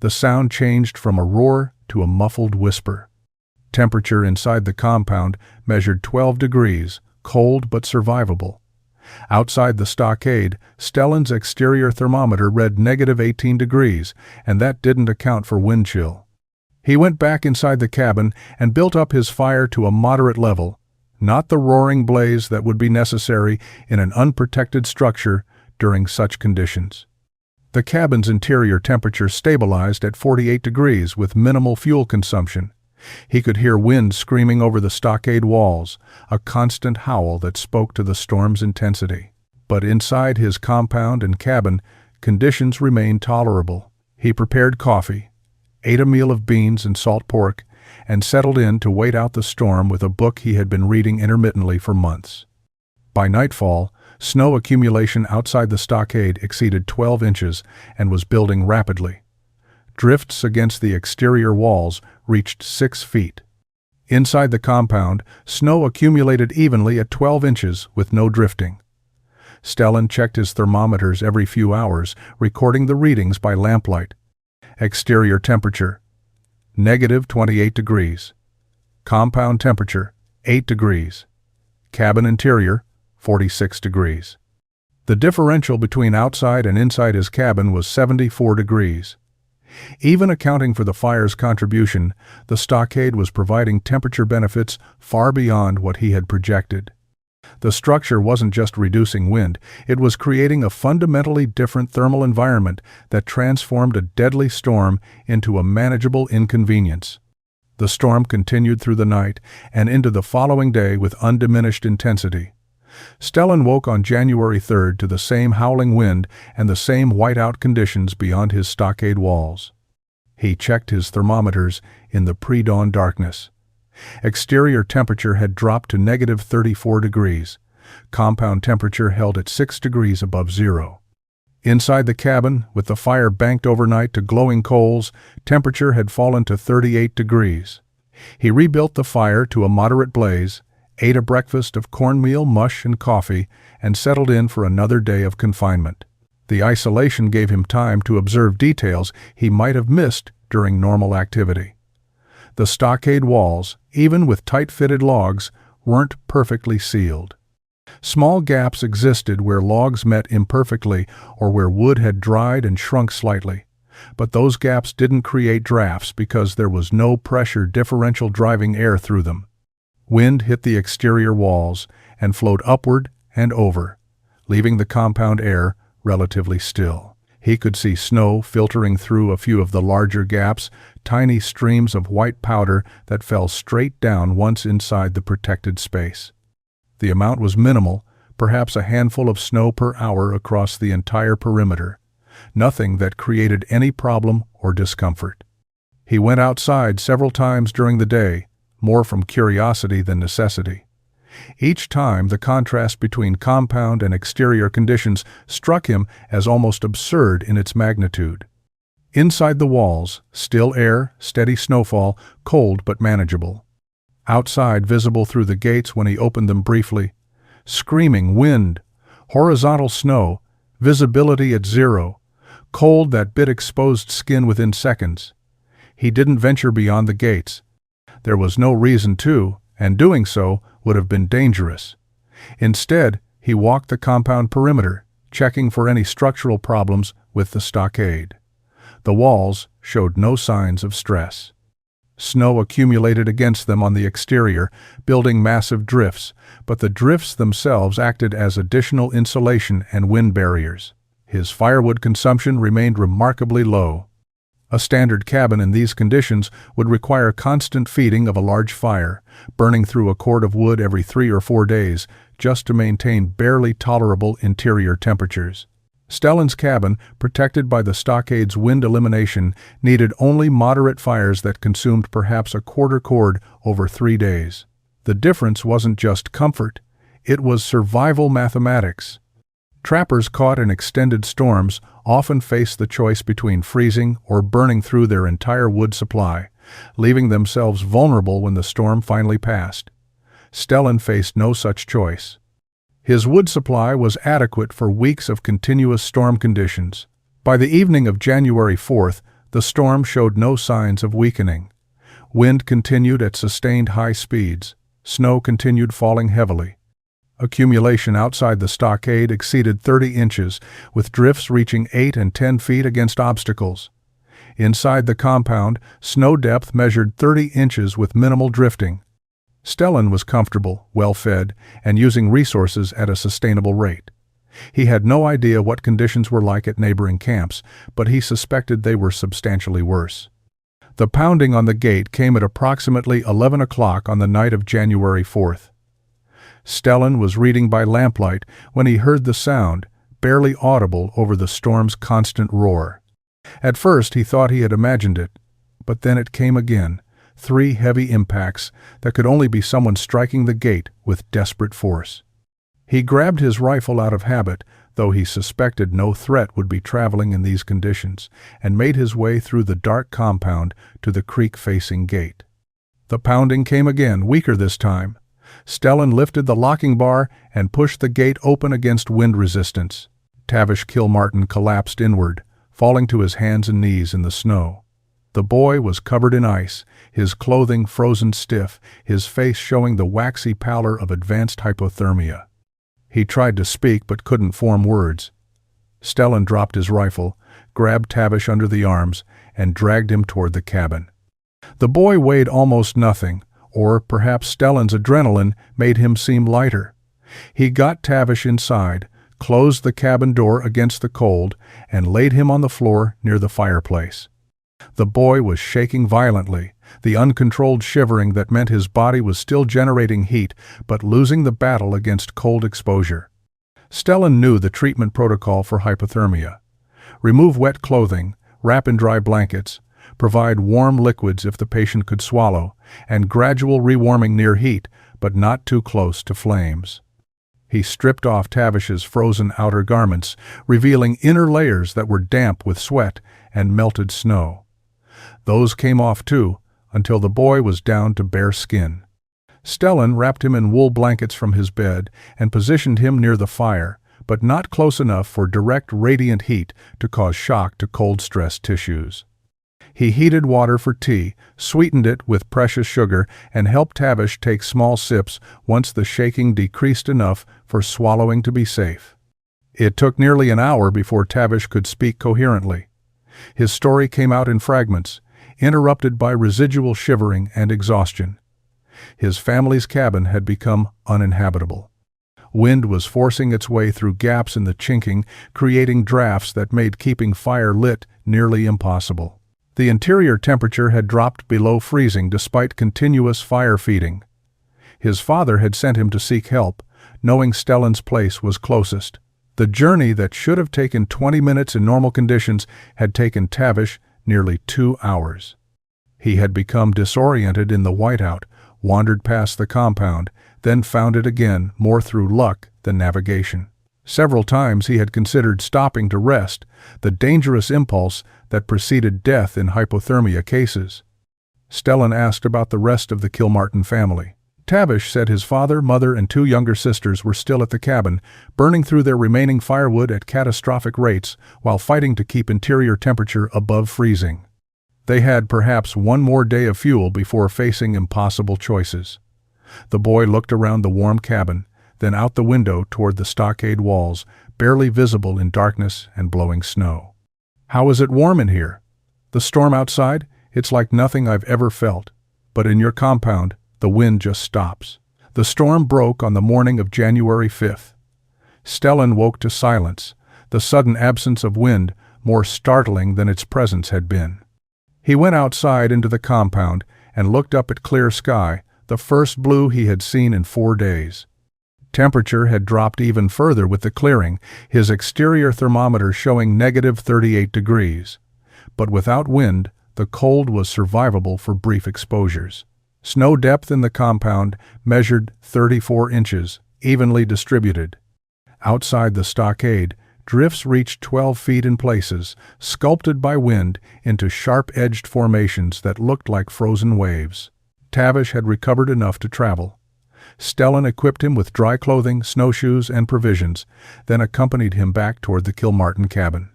The sound changed from a roar to a muffled whisper. Temperature inside the compound measured 12 degrees, cold but survivable. Outside the stockade, Stellan's exterior thermometer read -18 degrees, and that didn't account for wind chill. He went back inside the cabin and built up his fire to a moderate level, not the roaring blaze that would be necessary in an unprotected structure during such conditions. The cabin's interior temperature stabilized at 48 degrees with minimal fuel consumption. He could hear wind screaming over the stockade walls, a constant howl that spoke to the storm's intensity. But inside his compound and cabin, conditions remained tolerable. He prepared coffee, ate a meal of beans and salt pork, and settled in to wait out the storm with a book he had been reading intermittently for months. By nightfall, snow accumulation outside the stockade exceeded 12 inches and was building rapidly. Drifts against the exterior walls reached 6 feet. Inside the compound, snow accumulated evenly at 12 inches with no drifting. Stellan checked his thermometers every few hours, recording the readings by lamplight. Exterior temperature, -28 degrees. Compound temperature, 8 degrees. Cabin interior, 46 degrees. The differential between outside and inside his cabin was 74 degrees. Even accounting for the fire's contribution, the stockade was providing temperature benefits far beyond what he had projected. The structure wasn't just reducing wind, it was creating a fundamentally different thermal environment that transformed a deadly storm into a manageable inconvenience. The storm continued through the night and into the following day with undiminished intensity. Stellan woke on January 3rd to the same howling wind and the same whiteout conditions beyond his stockade walls. He checked his thermometers in the pre-dawn darkness. Exterior temperature had dropped to -34 degrees. Compound temperature held at 6 degrees above zero. Inside the cabin, with the fire banked overnight to glowing coals, temperature had fallen to 38 degrees. He rebuilt the fire to a moderate blaze, ate a breakfast of cornmeal, mush, and coffee, and settled in for another day of confinement. The isolation gave him time to observe details he might have missed during normal activity. The stockade walls, even with tight-fitted logs, weren't perfectly sealed. Small gaps existed where logs met imperfectly or where wood had dried and shrunk slightly, but those gaps didn't create drafts because there was no pressure differential driving air through them. Wind hit the exterior walls and flowed upward and over, leaving the compound air relatively still. He could see snow filtering through a few of the larger gaps, tiny streams of white powder that fell straight down once inside the protected space. The amount was minimal, perhaps a handful of snow per hour across the entire perimeter, nothing that created any problem or discomfort. He went outside several times during the day, more from curiosity than necessity. Each time, the contrast between compound and exterior conditions struck him as almost absurd in its magnitude. Inside the walls, still air, steady snowfall, cold but manageable. Outside, visible through the gates when he opened them briefly, screaming wind, horizontal snow, visibility at zero, cold that bit exposed skin within seconds. He didn't venture beyond the gates. There was no reason to, and doing so would have been dangerous. Instead, he walked the compound perimeter, checking for any structural problems with the stockade. The walls showed no signs of stress. Snow accumulated against them on the exterior, building massive drifts, but the drifts themselves acted as additional insulation and wind barriers. His firewood consumption remained remarkably low. A standard cabin in these conditions would require constant feeding of a large fire, burning through a cord of wood every 3 or 4 days, just to maintain barely tolerable interior temperatures. Stellan's cabin, protected by the stockade's wind elimination, needed only moderate fires that consumed perhaps a quarter cord over 3 days. The difference wasn't just comfort, it was survival mathematics. Trappers caught in extended storms often face the choice between freezing or burning through their entire wood supply, leaving themselves vulnerable when the storm finally passed. Stellan faced no such choice. His wood supply was adequate for weeks of continuous storm conditions. By the evening of January 4th, the storm showed no signs of weakening. Wind continued at sustained high speeds. Snow continued falling heavily. Accumulation outside the stockade exceeded 30 inches, with drifts reaching 8 and 10 feet against obstacles. Inside the compound, snow depth measured 30 inches with minimal drifting. Stellan was comfortable, well-fed, and using resources at a sustainable rate. He had no idea what conditions were like at neighboring camps, but he suspected they were substantially worse. The pounding on the gate came at approximately 11 o'clock on the night of January 4th. Stellan was reading by lamplight when he heard the sound, barely audible over the storm's constant roar. At first he thought he had imagined it, but then it came again, 3 heavy impacts that could only be someone striking the gate with desperate force. He grabbed his rifle out of habit, though he suspected no threat would be traveling in these conditions, and made his way through the dark compound to the creek-facing gate. The pounding came again, weaker this time. Stellan lifted the locking bar and pushed the gate open against wind resistance. Tavish Kilmartin collapsed inward, falling to his hands and knees in the snow. The boy was covered in ice, his clothing frozen stiff, his face showing the waxy pallor of advanced hypothermia. He tried to speak but couldn't form words. Stellan dropped his rifle, grabbed Tavish under the arms, and dragged him toward the cabin. The boy weighed almost nothing, or perhaps Stellan's adrenaline made him seem lighter. He got Tavish inside, closed the cabin door against the cold, and laid him on the floor near the fireplace. The boy was shaking violently, the uncontrolled shivering that meant his body was still generating heat but losing the battle against cold exposure. Stellan knew the treatment protocol for hypothermia. Remove wet clothing, wrap in dry blankets, provide warm liquids if the patient could swallow, and gradual rewarming near heat, but not too close to flames. He stripped off Tavish's frozen outer garments, revealing inner layers that were damp with sweat and melted snow. Those came off too, until the boy was down to bare skin. Stellan wrapped him in wool blankets from his bed and positioned him near the fire, but not close enough for direct radiant heat to cause shock to cold-stressed tissues. He heated water for tea, sweetened it with precious sugar, and helped Tavish take small sips once the shaking decreased enough for swallowing to be safe. It took nearly an hour before Tavish could speak coherently. His story came out in fragments, interrupted by residual shivering and exhaustion. His family's cabin had become uninhabitable. Wind was forcing its way through gaps in the chinking, creating drafts that made keeping fire lit nearly impossible. The interior temperature had dropped below freezing despite continuous fire feeding. His father had sent him to seek help, knowing Stellan's place was closest. The journey that should have taken 20 minutes in normal conditions had taken Tavish nearly 2 hours. He had become disoriented in the whiteout, wandered past the compound, then found it again, more through luck than navigation. Several times he had considered stopping to rest, the dangerous impulse that preceded death in hypothermia cases. Stellan asked about the rest of the Kilmartin family. Tavish said his father, mother, and 2 younger sisters were still at the cabin, burning through their remaining firewood at catastrophic rates while fighting to keep interior temperature above freezing. They had perhaps one more day of fuel before facing impossible choices. The boy looked around the warm cabin, then out the window toward the stockade walls, barely visible in darkness and blowing snow. "How is it warm in here? The storm outside? It's like nothing I've ever felt. But in your compound, the wind just stops." The storm broke on the morning of January 5th. Stellan woke to silence, the sudden absence of wind more startling than its presence had been. He went outside into the compound and looked up at clear sky, the first blue he had seen in 4 days. Temperature had dropped even further with the clearing, his exterior thermometer showing -38 degrees. But without wind, the cold was survivable for brief exposures. Snow depth in the compound measured 34 inches, evenly distributed. Outside the stockade, drifts reached 12 feet in places, sculpted by wind into sharp-edged formations that looked like frozen waves. Tavish had recovered enough to travel. Stellan equipped him with dry clothing, snowshoes, and provisions, then accompanied him back toward the Kilmartin cabin.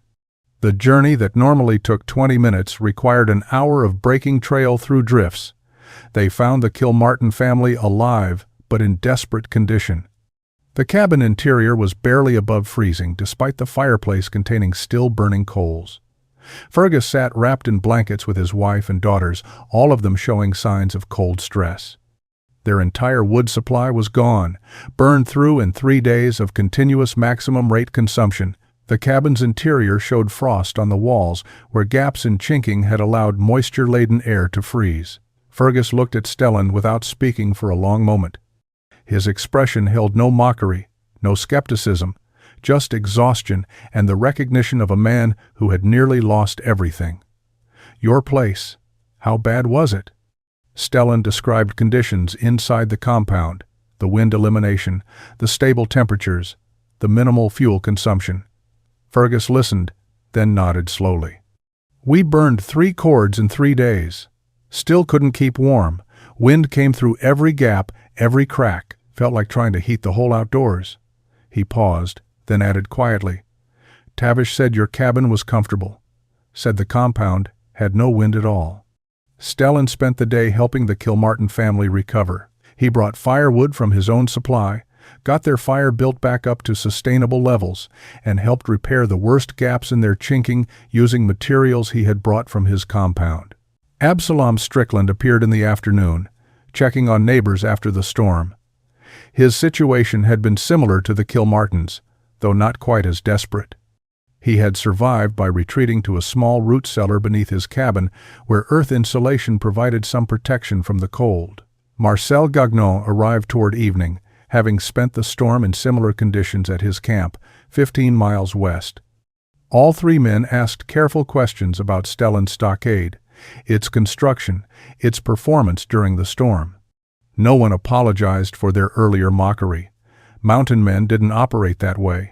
The journey that normally took 20 minutes required an hour of breaking trail through drifts. They found the Kilmartin family alive, but in desperate condition. The cabin interior was barely above freezing, despite the fireplace containing still burning coals. Fergus sat wrapped in blankets with his wife and daughters, all of them showing signs of cold stress. Their entire wood supply was gone, burned through in 3 days of continuous maximum rate consumption. The cabin's interior showed frost on the walls, where gaps in chinking had allowed moisture-laden air to freeze. Fergus looked at Stellan without speaking for a long moment. His expression held no mockery, no skepticism, just exhaustion and the recognition of a man who had nearly lost everything. "Your place. How bad was it?" Stellan described conditions inside the compound, the wind elimination, the stable temperatures, the minimal fuel consumption. Fergus listened, then nodded slowly. "We burned 3 cords in 3 days. Still couldn't keep warm. Wind came through every gap, every crack. Felt like trying to heat the whole outdoors." He paused, then added quietly, "Tavish said your cabin was comfortable. Said the compound had no wind at all." Stellan spent the day helping the Kilmartin family recover. He brought firewood from his own supply, got their fire built back up to sustainable levels, and helped repair the worst gaps in their chinking using materials he had brought from his compound. Absalom Strickland appeared in the afternoon, checking on neighbors after the storm. His situation had been similar to the Kilmartins, though not quite as desperate. He had survived by retreating to a small root cellar beneath his cabin, where earth insulation provided some protection from the cold. Marcel Gagnon arrived toward evening, having spent the storm in similar conditions at his camp, 15 miles west. All 3 men asked careful questions about Stellan's stockade, its construction, its performance during the storm. No one apologized for their earlier mockery. Mountain men didn't operate that way.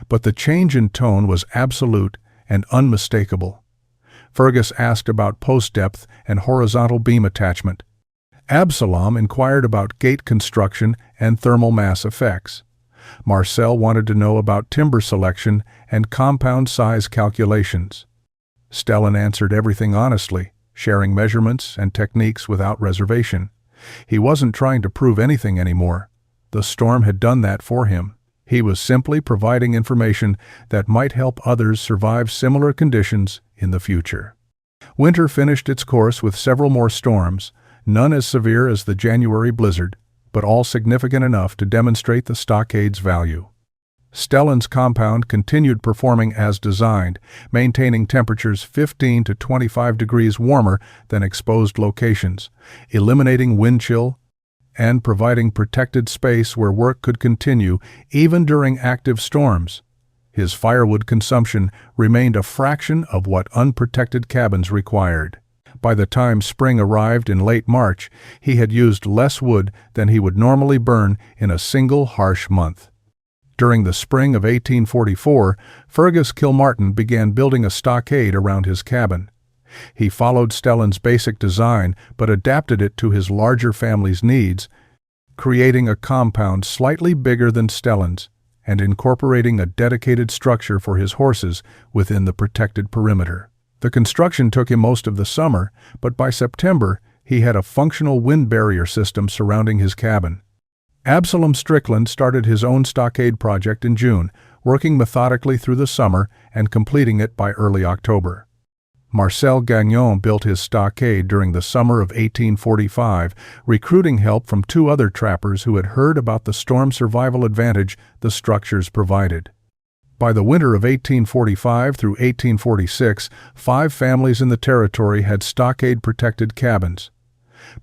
But the change in tone was absolute and unmistakable. Fergus asked about post depth and horizontal beam attachment. Absalom inquired about gate construction and thermal mass effects. Marcel wanted to know about timber selection and compound size calculations. Stellan answered everything honestly, sharing measurements and techniques without reservation. He wasn't trying to prove anything anymore. The storm had done that for him. He was simply providing information that might help others survive similar conditions in the future. Winter finished its course with several more storms, none as severe as the January blizzard, but all significant enough to demonstrate the stockade's value. Stellan's compound continued performing as designed, maintaining temperatures 15 to 25 degrees warmer than exposed locations, eliminating wind chill, and providing protected space where work could continue even during active storms. His firewood consumption remained a fraction of what unprotected cabins required. By the time spring arrived in late March, he had used less wood than he would normally burn in a single harsh month. During the spring of 1844, Fergus Kilmartin began building a stockade around his cabin. He followed Stellan's basic design but adapted it to his larger family's needs, creating a compound slightly bigger than Stellan's and incorporating a dedicated structure for his horses within the protected perimeter. The construction took him most of the summer, but by September he had a functional wind barrier system surrounding his cabin. Absalom Strickland started his own stockade project in June, working methodically through the summer and completing it by early October. Marcel Gagnon built his stockade during the summer of 1845, recruiting help from two other trappers who had heard about the storm survival advantage the structures provided. By the winter of 1845 through 1846, 5 families in the territory had stockade-protected cabins.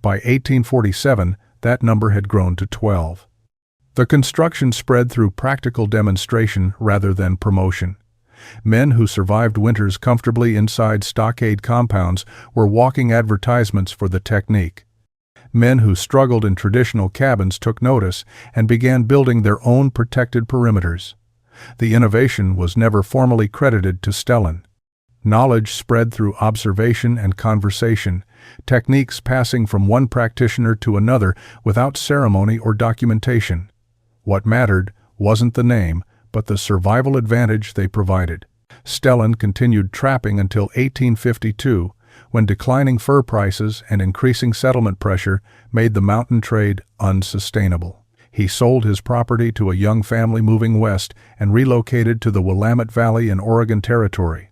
By 1847, that number had grown to 12. The construction spread through practical demonstration rather than promotion. Men who survived winters comfortably inside stockade compounds were walking advertisements for the technique. Men who struggled in traditional cabins took notice and began building their own protected perimeters. The innovation was never formally credited to Stellan. Knowledge spread through observation and conversation, techniques passing from one practitioner to another without ceremony or documentation. What mattered wasn't the name, but the survival advantage they provided. Stellan continued trapping until 1852, when declining fur prices and increasing settlement pressure made the mountain trade unsustainable. He sold his property to a young family moving west and relocated to the Willamette Valley in Oregon Territory.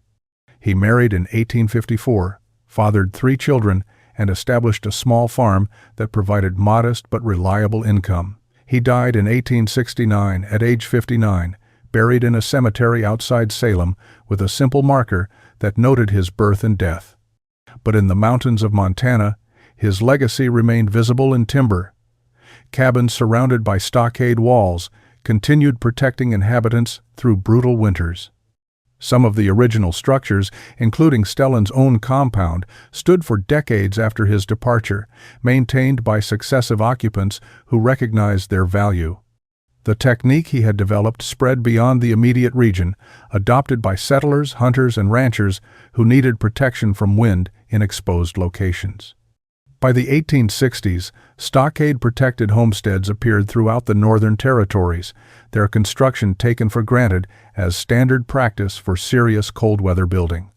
He married in 1854, fathered 3 children, and established a small farm that provided modest but reliable income. He died in 1869 at age 59, buried in a cemetery outside Salem with a simple marker that noted his birth and death. But in the mountains of Montana, his legacy remained visible in timber. Cabins surrounded by stockade walls continued protecting inhabitants through brutal winters. Some of the original structures, including Stellan's own compound, stood for decades after his departure, maintained by successive occupants who recognized their value. The technique he had developed spread beyond the immediate region, adopted by settlers, hunters, and ranchers who needed protection from wind in exposed locations. By the 1860s, stockade-protected homesteads appeared throughout the northern territories, their construction taken for granted as standard practice for serious cold-weather building.